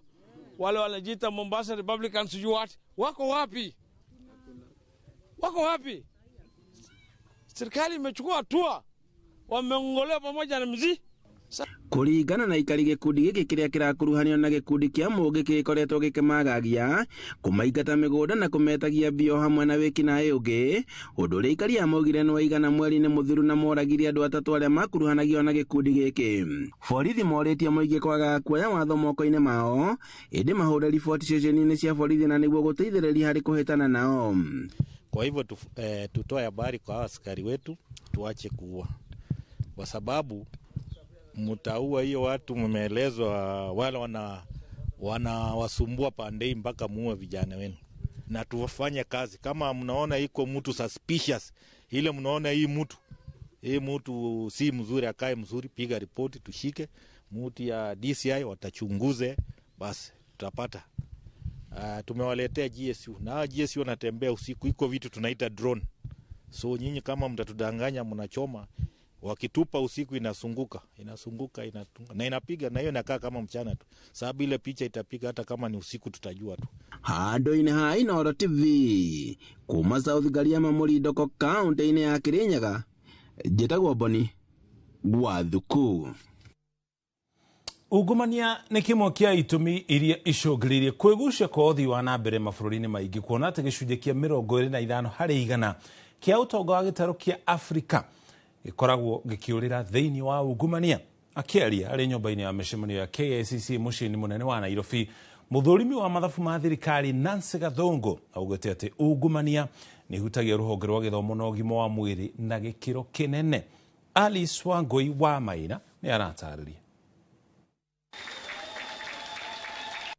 Speaker 11: Wale wanajiita Mombasa Republicans, sijui what? Wako wapi? Wako wapi? Serikali imechukua hatua, wameongolewa pamoja na mzee.
Speaker 9: Kũringana na aikari gĩkundi gĩkĩ kĩrĩa kĩrakuruhanio na gĩkundi kĩa mũngĩ gĩkoretwo gĩkĩmagagia kũmaingata mĩgũnda na kũmetagia mbio hamwe na wĩkinaĩ ũngĩ, ũndũ ũrĩa aikari amaugire nĩ waigana mweri-inĩ mũthiru na moragirie andũ atatũ arĩa makuruhanagio na gĩkundi gĩkĩ. Borithi morĩtie mũingĩ kwaga kuoya watho moko-inĩ mao, ĩndĩ mahũre riboti ceceni-inĩ cia borithi na nĩguo gũteithĩrĩria harĩ kũhĩtana nao.
Speaker 12: Kwa hivyo tutoe habari kwa askari wetu, tuache kuua, kwa sababu mtaua hiyo watu mmeelezwa wale wanawasumbua pandei mpaka muue vijana wenu, na tufanye kazi. Kama mnaona iko mtu suspicious, ile mnaona hii mtu si mzuri, akae mzuri, piga ripoti, tushike mtu ya DCI, watachunguze, basi tutapata. Tumewaletea GSU na GSU wanatembea usiku, iko vitu tunaita drone. So nyinyi kama mtatudanganya mnachoma, wakitupa usiku inasunguka na inapiga, na hiyo inakaa kama mchana tu, sababu ile picha itapiga hata kama ni usiku, tutajua tu.
Speaker 9: Handũ-inĩ ha Inooro TV kuma South Ngariama Mũrindoko kaunti-inĩ ya Kirinyaga, njĩtagwo Boni Wathuku.
Speaker 6: Ungumania nĩ kĩmwe kĩa itũmi iria icũngĩrĩirie kwĩgucia kwa ũthii wa na mbere mabũrũri-inĩ maingĩ, kuona atĩ gĩcunjĩ kĩa 25 harĩ igana kĩa ũtonga wa gĩtarũ kĩa Afrika gĩkoragwo gĩkĩũrĩra thĩinĩ wa ungumania. Akĩaria arĩ nyũmba-inĩ ya mĩcemanio ya KICC mũciĩ-inĩ mũnene wa Nairobi, mũthũrimi wa mathabu ma thirikari Nancy Gathũngũ augĩte atĩ ungumania nĩ ihutagia rũhonge rwa gĩthomo na ũgima wa mwĩrĩ na gĩkĩro kĩnene. Alice Wangui wa Maina nĩ aratarĩria.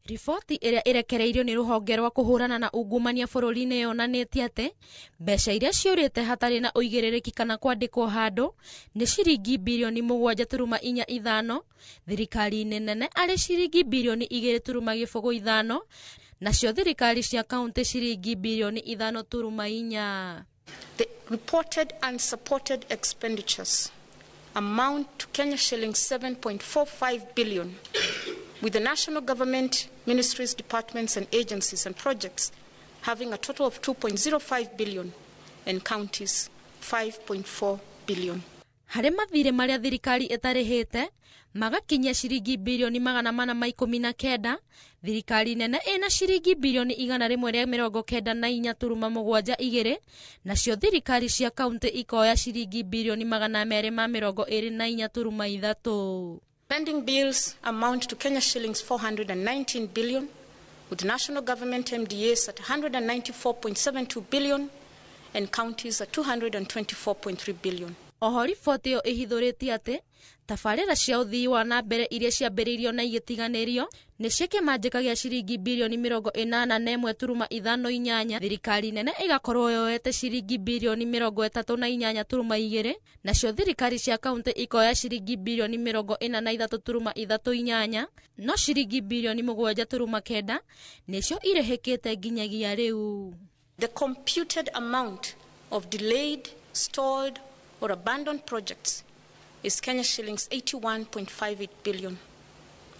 Speaker 13: Riboti ĩrĩa ĩrekereirio nĩ rũhonge rwa kũhũrana na ungumania bũrũri-inĩ yonanĩtie atĩ mbeca iria ciũrĩte hatarĩ na ũigĩrĩrĩki kana kwandĩkwo handũ nĩ ciringi birioni 7.45, thirikari-inĩ nene arĩ ciringi birioni 2.5, nacio thirikari cia kaunti ciringi birioni 5.4.
Speaker 14: The reported unsupported expenditures amount to Kenya shillings 7.45 billion, with the national government, ministries, departments and agencies and projects having a total of 2.05 billion and counties 5.4 billion.
Speaker 13: Harĩ mathirĩ marĩa thirikari ĩtarĩhĩte magakinyia ciringi birioni 419, thirikari nene ĩna ciringi birioni 194.72, nacio thirikari cia kaunti ikoya ciringi birioni 224.3.
Speaker 14: Spending bills amount to Kenya shillings 419 billion, with national government MDAs at 194.72 billion and counties at 224.3 billion.
Speaker 13: Oho riboti ĩyo ĩhithũrĩtie atĩ tabarĩra cia ũthii wa na mbere iria ciambĩrĩirio na igĩtiganĩrio nĩ kĩmanjĩka gĩa ciringi birioni 81.58. Thirikari nene ĩgakorwo yoete ciringi birioni 38.2, nacio thirikari cia kaunti ikoya ciringi birioni 43.38, no ciringi birioni 7.9 nĩcio irĩhĩkĩte nginyagia rĩu.
Speaker 14: The computed amount of delayed, stalled or abandoned projects is Kenya shillings 81.58 billion,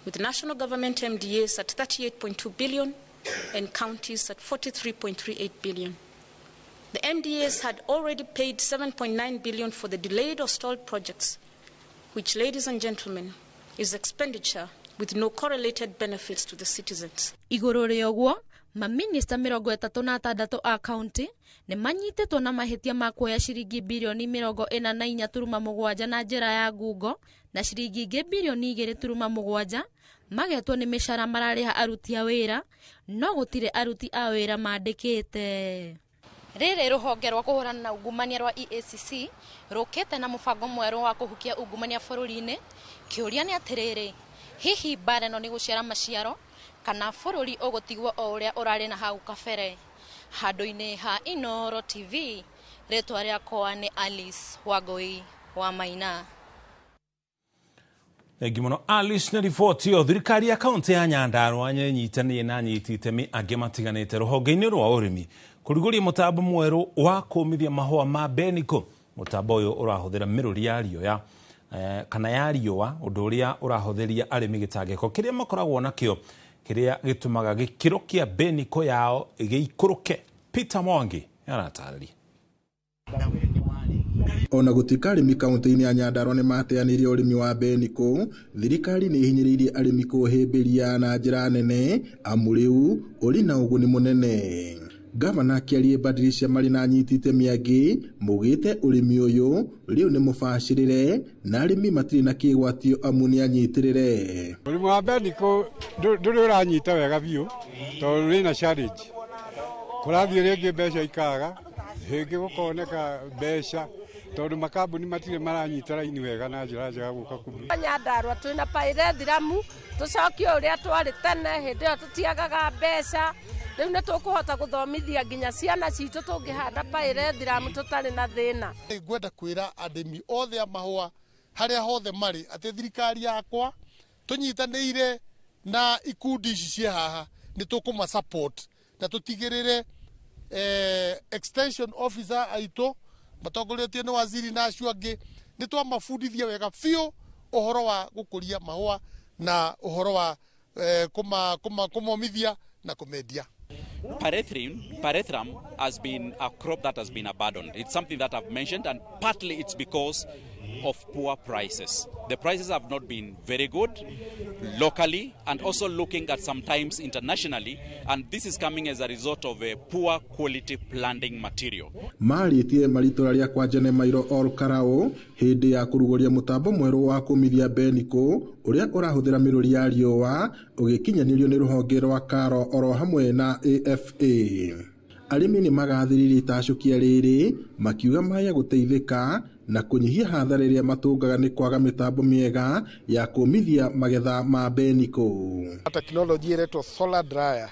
Speaker 14: with national government MDAs at 38.2 billion and counties at 43.38 billion. The MDAs had already paid 7.9 billion for the delayed or stalled projects, which, ladies and gentlemen, is expenditure with no correlated benefits to the citizens.
Speaker 13: Igũrũ rĩa ũguo, maminista 36 a county nĩ manyitetwo na mahĩtia ma kuoya ciringi birioni 44.7 na njĩra ya ngungo, na ciringi ingĩ birioni 2.7 magetwo nĩ mĩcara mararĩha aruti a wĩra, no gũtirĩ aruti a wĩra mandĩkĩte. Rĩrĩ rũhonge rwa kũhũrana na ungumania rwa EACC rũkĩte na mũbango mwerũ wa kũhukia ungumania bũrũri-inĩ. Kĩũria nĩ atĩrĩrĩ, hihi mbara ĩno nĩ gũciara maciaro kana bũrũri ũgũtigwo o ũrĩa ũrarĩ na hau kabere? Handũ-inĩ ha Inooro TV, rĩtwa rĩakwa nĩ Alice Wangui wa Maina.
Speaker 6: Thengi mũno Alice na riboti ĩyo. Thirikari ya kaunti ya Nyandarua nĩnyitanĩire na anyiti itemi angĩ matiganĩte rũhonge-inĩ rwa ũrĩmi kũrugũria mũtambo mwerũ wa kũmithia mahũa ma Beniko. Mũtambo ũyũ ũrahũthĩra mĩrũri ya riũa kana ya riũa, ũndũ ũrĩa ũrahũthĩria arĩmi gĩtangĩko kĩrĩa makoragwo nakĩo kĩrĩa gĩtũmaga gĩkĩro kĩa Beniko yao gĩikũrũke. Peter Mwangi aratarĩria.
Speaker 10: Ona gũtuĩka arĩmi kaunti-inĩ ya Nyandarua nĩ mateanĩirie ũrĩmi wa Beniko, thirikari nĩ ihinyĩrĩirie arĩmi kũhĩmbĩria na njĩra nene, amu rĩu ũrĩ na ũguni mũnene. Gavana Kiarie Badirisha marĩ na anyiti itemi angĩ maugĩte ũrĩmi ũyũ rĩu nĩ mũbacĩrĩre na arĩmi matirĩ na kĩgwatio amu nĩ anyitĩrĩre.
Speaker 27: Ũrĩmi wa Beniko ndũrĩ ũranyita wega biũ tondũ rĩ na challenge. Kũrathiĩ rĩngĩ mbeca ikaga, hĩngĩ gũkoneka mbeca tondũ makambuni matirĩ maranyita raini wega na njĩra njega gũka kũruta.
Speaker 15: Nyandarua twĩna pairethiramu tũcokie ũrĩa twarĩ tene, hĩndĩ ĩyo tũtiagaga mbeca. Rĩu nĩ tũkũhota gũthomithia nginya ciana citũ tũngĩhanda pairethiramu tũtarĩ na thĩna.
Speaker 16: Ngwenda kwĩra arĩmi othe a mahũa harĩa hothe marĩ atĩ thirikari yakwa tũnyitanĩire na ikundi ici cia haha nĩ tũkũma support na tũtigĩrĩre extension officer aitũ matongoretio nĩ waziri na acio angĩ nĩ twamabundithia wega biũ ũhoro wa gũkũria mahũa na ũhoro wa kũmomithia na kũmendia.
Speaker 17: Pyrethrum has been a crop that has been abandoned. It's something that I've mentioned, and partly it's because of poor prices. The prices have not been very good locally and also looking at sometimes internationally, and this is coming as a result of a poor quality planting material.
Speaker 10: Marĩtie marĩtũra rĩa kwa Jene Mairo Olkarao hĩndĩ ya kũrugũria mũtambo mwerũ wa kũmithia Beniko ũrĩa ũrahũthĩra mĩrũri ya riũa ũgĩkinyanĩrio nĩ rũhonge rwa Karo oro hamwe na AFA. Arĩmi nĩ magathĩrĩirie itacukia rĩrĩ makiuga maya gũteithĩka na kũnyihia hathara ĩrĩa matũngaga nĩ kwaga mĩtambo mĩega ya kũmithia magetha ma Beniko.
Speaker 16: Teknolojia ĩretwo solar dryer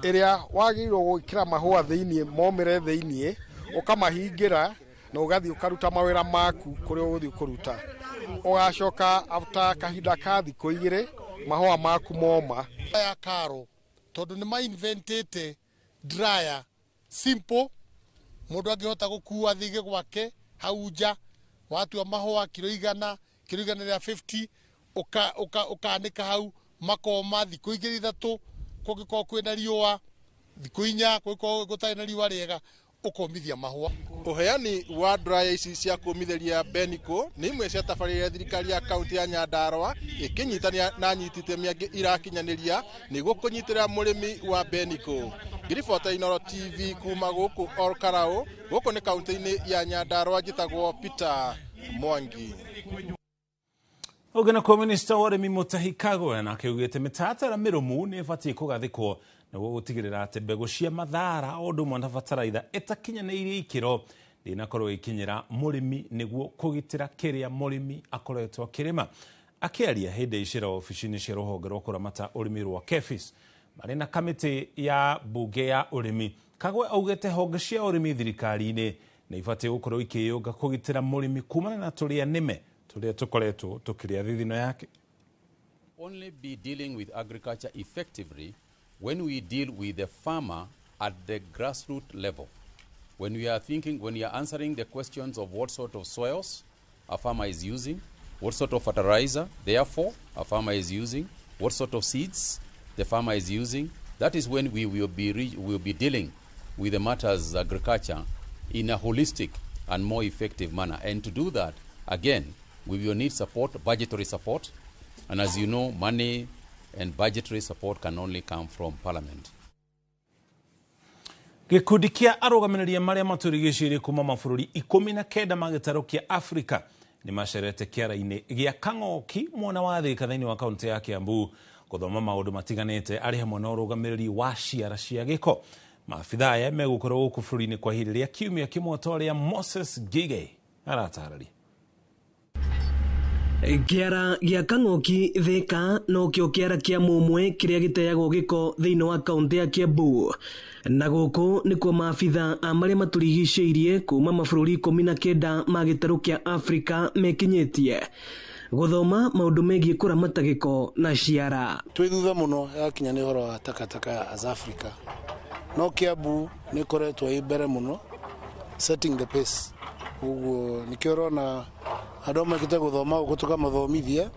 Speaker 16: ĩrĩa wagĩrĩirwo gwĩkĩra mahũa thĩinĩ momĩre thĩinĩ ũkamahingĩra na ũgathiĩ ũkaruta mawĩra maku kũrĩa ũgũthiĩ kũruta. Ũgacoka after kahinda ka thikũ 2 mahũa maku moma. Ya Karo tondũ nĩ ma-inventĩte dryer simple, mũndũ angĩhota gũkua thigĩ gwake hau nja, watua mahũa kilo 100 rĩa 50 ũkanĩka hau makoma thikũ 2-3, kũngĩkorwo kwĩna riũa thikũ 4, kũngĩkorwo gũtarĩ na riũa rĩega ũkomithia mahũa.
Speaker 18: Uheani wa dryer ici cia kũmithĩria Beniko nĩ imwe cia tabarĩra thirikari ya kaunti ya Nyandarua ĩkĩnyitania na anyiti itemi angĩ irakinyanĩria nĩguo kũnyitĩrĩra mũrĩmi wa Beniko. Ngiribota Inooro TV kuma gũkũ Olkarao, gũkũ nĩ kaunti-inĩ ya Nyandarua, njĩtagwo Peter Mwangi.
Speaker 6: Ũgana kwa minista wa ũrĩmi Mutahi Kagwe na akiugĩte mĩtaratara mĩrũmu nĩ ĩbatiĩ kũgathĩkwo nĩguo gũtigĩrĩra atĩ mbegũ cia mathara o ũndũ ũmwe na bataraitha ĩtakinyanĩirie ikĩro ndĩnakorwo ĩkinyĩra mũrĩmi nĩguo kũgitĩra kĩrĩa mũrĩmi akoretwo akĩrĩma. Akĩaria hĩndĩ icira ofici-inĩ cia rũhonge rwa kũramata ũrĩmi rwa KEPHIS marĩ na kamĩtĩ ya mbunge ya ũrĩmi, Kagwe augĩte honge cia ũrĩmi thirikari-inĩ nĩ ibatiĩ gũkorwo ikĩyũnga kũgitĩra mũrĩmi kumana na tũrĩa nĩme tũrĩa tũkoretwo tũkĩrĩa thithino yake.
Speaker 1: Only be dealing with agriculture effectively when we deal with the farmer at the grassroots level. When we are answering the questions of what sort of soils a farmer is using, what sort of fertilizer, therefore, a farmer is using, what sort of seeds the farmer is using, that is when we will be dealing with the matters of agriculture in a holistic and more effective manner. And to do that, again, we will need support, budgetary support. And as you know, money and budgetary support can only come from Parliament.
Speaker 6: Gikundi kia arũgamĩrĩria marĩa matũrigicĩirie kuma mabũrũri 19 ma gĩtarũ kĩa Afrika nĩ macerete kĩara-inĩ gĩa Kang'oki mwena wa Thika thĩinĩ wa kaunti ya Kiambu gũthoma maũndũ matiganĩte arĩ hamwe na ũrũgamĩrĩri wa ciara cia gĩko. Maabitha aya megũkorwo gũkũ bũrũri-inĩ kwa ihinda rĩa kiumia kĩmwe ta ũrĩa Moses Gige aratarĩria.
Speaker 25: Kĩara gĩa Kang'oki Thika no kĩo kĩara kĩa mũmwe kĩrĩa gĩteagwo gĩko thĩinĩ wa kaunti ya Kiambu. Na gũkũ nĩkuo maabitha marĩa matũrigicĩirie kuma mabũrũri 19 ma gĩtarũ kĩa Afrika mekinyĩtie gũthoma maũndũ megiĩ kũramata gĩko na ciara.
Speaker 2: Twĩ thutha mũno yakinya nĩ ũhoro wa takataka as Africa. No Kiambu nĩ koretwo ĩ mbere mũno setting the pace. Ũguo nĩkĩo ũrona andũ makĩte gũthoma gũkũ tũkamathomithia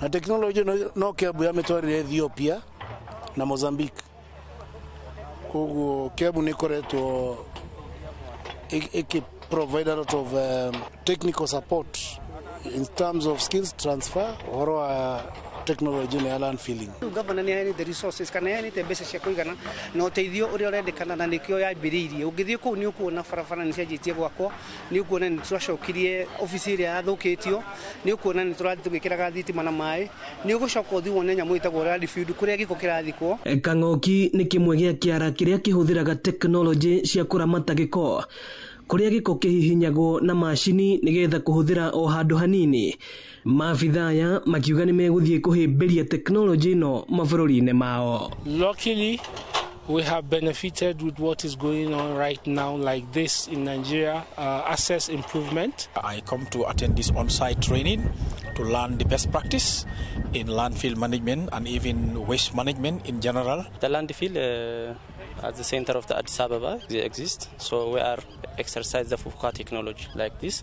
Speaker 2: na teknolojĩ no Kiambu yamĩtwarire Ethiopia na Mozambique. Ũguo Kiambu nĩ koretwo provide a lot of technical support in terms of skills transfer or technology na landfilling.
Speaker 5: Governor nĩ aheanĩte resources kana aheanĩte mbeca cia kũigana na ũteithio ũrĩa ũrendekana na nĩkĩo yambĩrĩirie. Ũngĩthiĩ kũu nĩ ũkuona barabara nĩ cianjĩtie gwakwo, nĩ ũkuona nĩ tũracokirie ofici ĩrĩa yathũkĩtio, nĩ ũkuona nĩ tũrathiĩ tũgĩkĩraga thitima na maĩ, nĩ ũgũcoka ũthiĩ wone nyamũ ĩtagwo landfill kũrĩa gĩko kĩrathikwo.
Speaker 25: Kang'oki nĩ kĩmwe gĩa kĩara kĩrĩa kĩhũthĩraga tekinoronjĩ cia kũramata gĩko kũrĩa gĩko kĩhihinyagwo na macini nĩgetha kũhũthĩra o handũ hanini. Maabitha aya makiuga nĩ megũthiĩ kũhĩmbĩria tekinoronjĩ ĩno mabũrũri-inĩ mao.
Speaker 11: Luckily, we have benefited with what is going on right now like this in Nigeria, access improvement.
Speaker 19: I come to attend this on-site training to learn the best practice in landfill management and even waste management in general.
Speaker 20: The landfill at the center of the Addis Ababa exists, so we are exercise the FUFCA technology like this.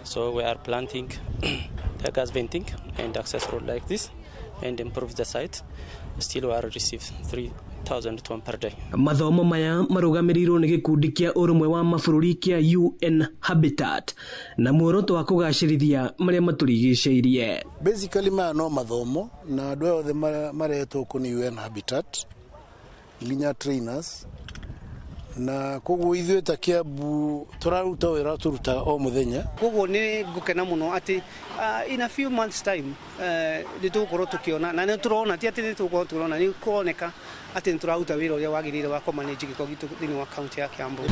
Speaker 20: So we are planting the gas venting and access road like this and improve the site. Still we are receive 3,000 ton per day.
Speaker 25: Mathomo maya marũgamĩrĩirwo nĩ gĩkundi kĩa ũrũmwe wa mabũrũri kĩa UN Habitat na muoroto wa kũgacĩrithia marĩa matũrigicĩirie.
Speaker 2: Basically maya no mathomo na andũ othe maretwo kũ UN Habitat nginya trainers na koguo ithuĩ ta Kiambu tũraruta wĩra tũruta o mũthenya.
Speaker 5: Koguo nĩ ngũkena mũno atĩ in a few months time nĩ tũgũkorwo tũkĩona na nĩ tũrona ti atĩ nĩ tũgũkorwo tũrona nĩ kuoneka atĩ nĩ tũraruta wĩra ũrĩa wagĩrĩire wa kũmanage gĩko gitũ thĩinĩ wa kaunti ya Kiambu.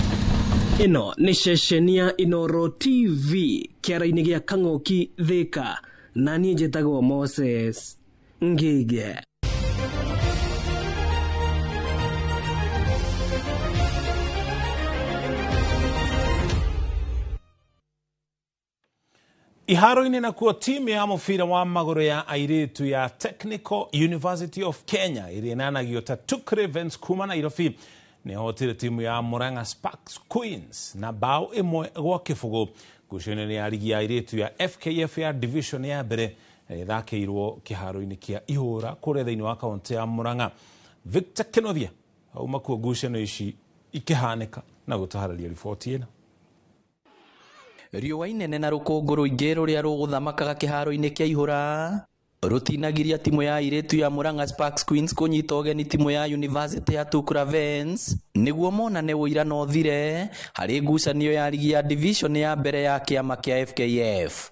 Speaker 25: Ĩno nĩ ceceni ya Inooro TV kĩara-inĩ gĩa Kang'oki Thika na niĩ njĩtagwo Moses Ngige.
Speaker 6: Iharo-inĩ nakuo timu ya mũbira wa magũrũ ya airĩtu ya Technical University of Kenya ĩrĩa ĩnanagio ta TUK Ravens kuma Nairobi nĩ hotire timu ya Murang'a Sparks Queens na bao 1-0 ngucanio ya ligi ya airĩtu ya FKF ya division ya mbere ĩthakĩirwo kĩharo-inĩ kĩa Ihũra kũrĩa thĩinĩ wa kaunti ya Murang'a. Victor Kenothia auma kuo ngucanio ici ikĩhanĩka na gũtaharĩria riboti ĩno.
Speaker 21: Riũa inene na rũkũngũ rũingĩ rũrĩa rũgũthamakaga kĩharo-inĩ kĩa Ihũra rutinagiria timu ya airĩtu ya Murang'a Sparks Queens kunyita ũgeni timu ya University ya TUK Ravens nĩguo monane ũira na ũthire harĩ ngucanio ya ligi ya division ya mbere ya kĩama kĩa FKF.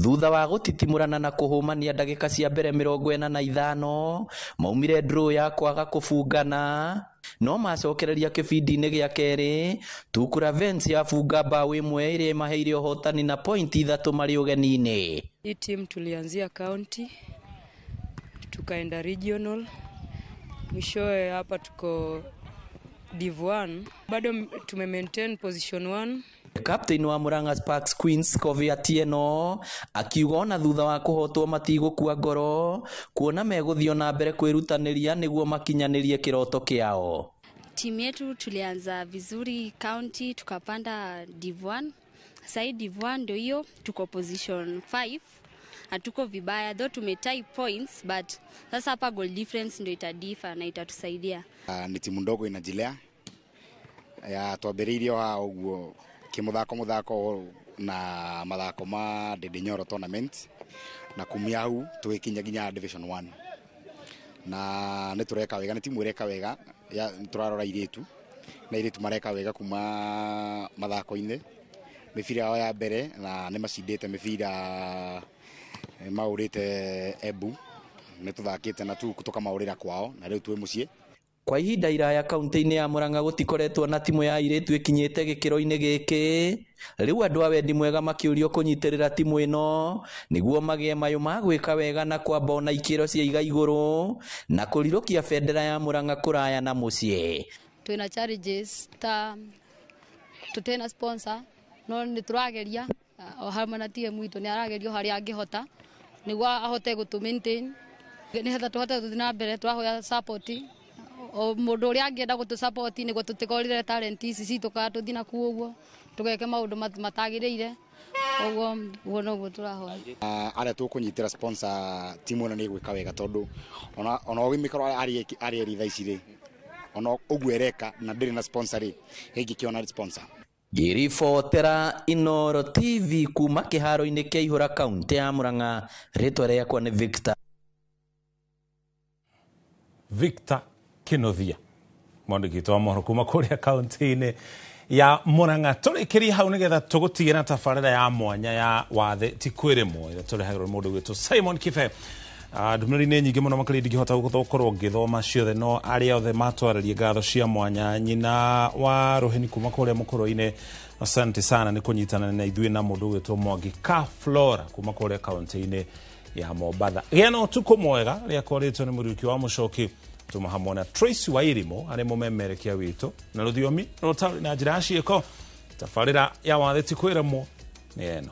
Speaker 21: thutha wa gutitimurana na kuhumania ndagika cia mbere 45 maumire draw ya kwaga kubungana no macokereria kibindi-ini gia keri Tukura Vens yafunga bao imwe iria maheire uhotani na point 3 mari ugeni-ini.
Speaker 4: Hii team tulianzia county tukaenda regional, mwishowe hapa tuko Div 1, bado tume maintain position 1.
Speaker 21: Captain wa Murang'a Sparks Queens Kovi Atieno akiuga ona thutha wa kuhotwo matigukua ngoro kuona meguthio na mbere kwirutaniria niguo makinyanirie kiroto kiao.
Speaker 7: Timu yetu tulianza vizuri county tukapanda Div 1. Sasa Div 1 ndio hiyo tuko position 5. Hatuko vibaya though tumetie points but sasa hapa goal difference ndio itadifa na itatusaidia.
Speaker 8: Ni timu ndogo inajilea ya twambiriirio ha uguo muthako na mathako ma Didinyoro tournament na kumia hau tugikinya ginya division 1 na ni tureka wega, ni timu ireka wega ya turarora iritu na iritu mareka wega kuma mathako-ini mibira yao ya mbere na ni macindite mibira maurite Ebu ni tuthakite na tukamaurira kwao na riu twi mucii.
Speaker 21: Kwa ihinda iraya kaunti-ini ya Murang'a gutikoretwo na timu ya iritu ikinyite gikiro-ini giki, riu andu a wendi mwega makiurio kunyitirira timu ino niguo magie mayu ma gwika wega na kwamba ona ikiro cia iga iguru na kurirukia bendera ya Murang'a kuraya na mucii.
Speaker 7: Twina challenges ta tutena sponsor no ni turageria o hamwe na timu itu ni aragerio hari angihota niguo ahote gutu maintain ni hetha tuhote guthina mbere twahoya support o mundu uri angienda gutu support niguo tutikorire talent ici citu ka tuthina ku uguo tugeke maundu matagiriire uguo no turahoya
Speaker 8: aria tukunyitira sponsor timu ino ni gwika wega tondu ona ogimikoro ari ritha ici ri ona uguo ereka na ndiri na sponsor ri ingikiona sponsor.
Speaker 21: Giribotera Inoro TV kuma kiharo-ini kia Ihura kaunti ya Murang'a, ritwa riakwa ni
Speaker 6: Victor Kinothia mwandiki wa mohoro kuma kuria kaunti-ini ya Murang'a. Turikiria hau nigetha tugutigira tabarira ya mwanya ya wathe ti kwirimo ira turehagirwo mundu gwitu Simon Kibe. Ndumĩrĩri-inĩ nyingĩ mũno makĩria ndingĩhota gũkorwo ngĩthoma ciothe no arĩa othe matwarĩria ngatho cia mwanya nyina wa Roheni kuma kũrĩa mũkũrũ-inĩ. Asante sana nĩ kũnyitana na ithuĩ na mũndũ gwĩtwo Mwangi Ka Flora kuma kũrĩa kaunti-inĩ ya Mombatha. Gĩa na ũtukũ mwega rĩakwa rĩtwa nĩ Mũriũki wa Mũchoki. Tuma hamwe na Tracy Wairimu arĩ mũmemerekia witũ na rũthiomi rũtarĩ na njĩra ya ciĩko. Tabarĩra ya wathe ti kwĩrĩmwo nĩ eno.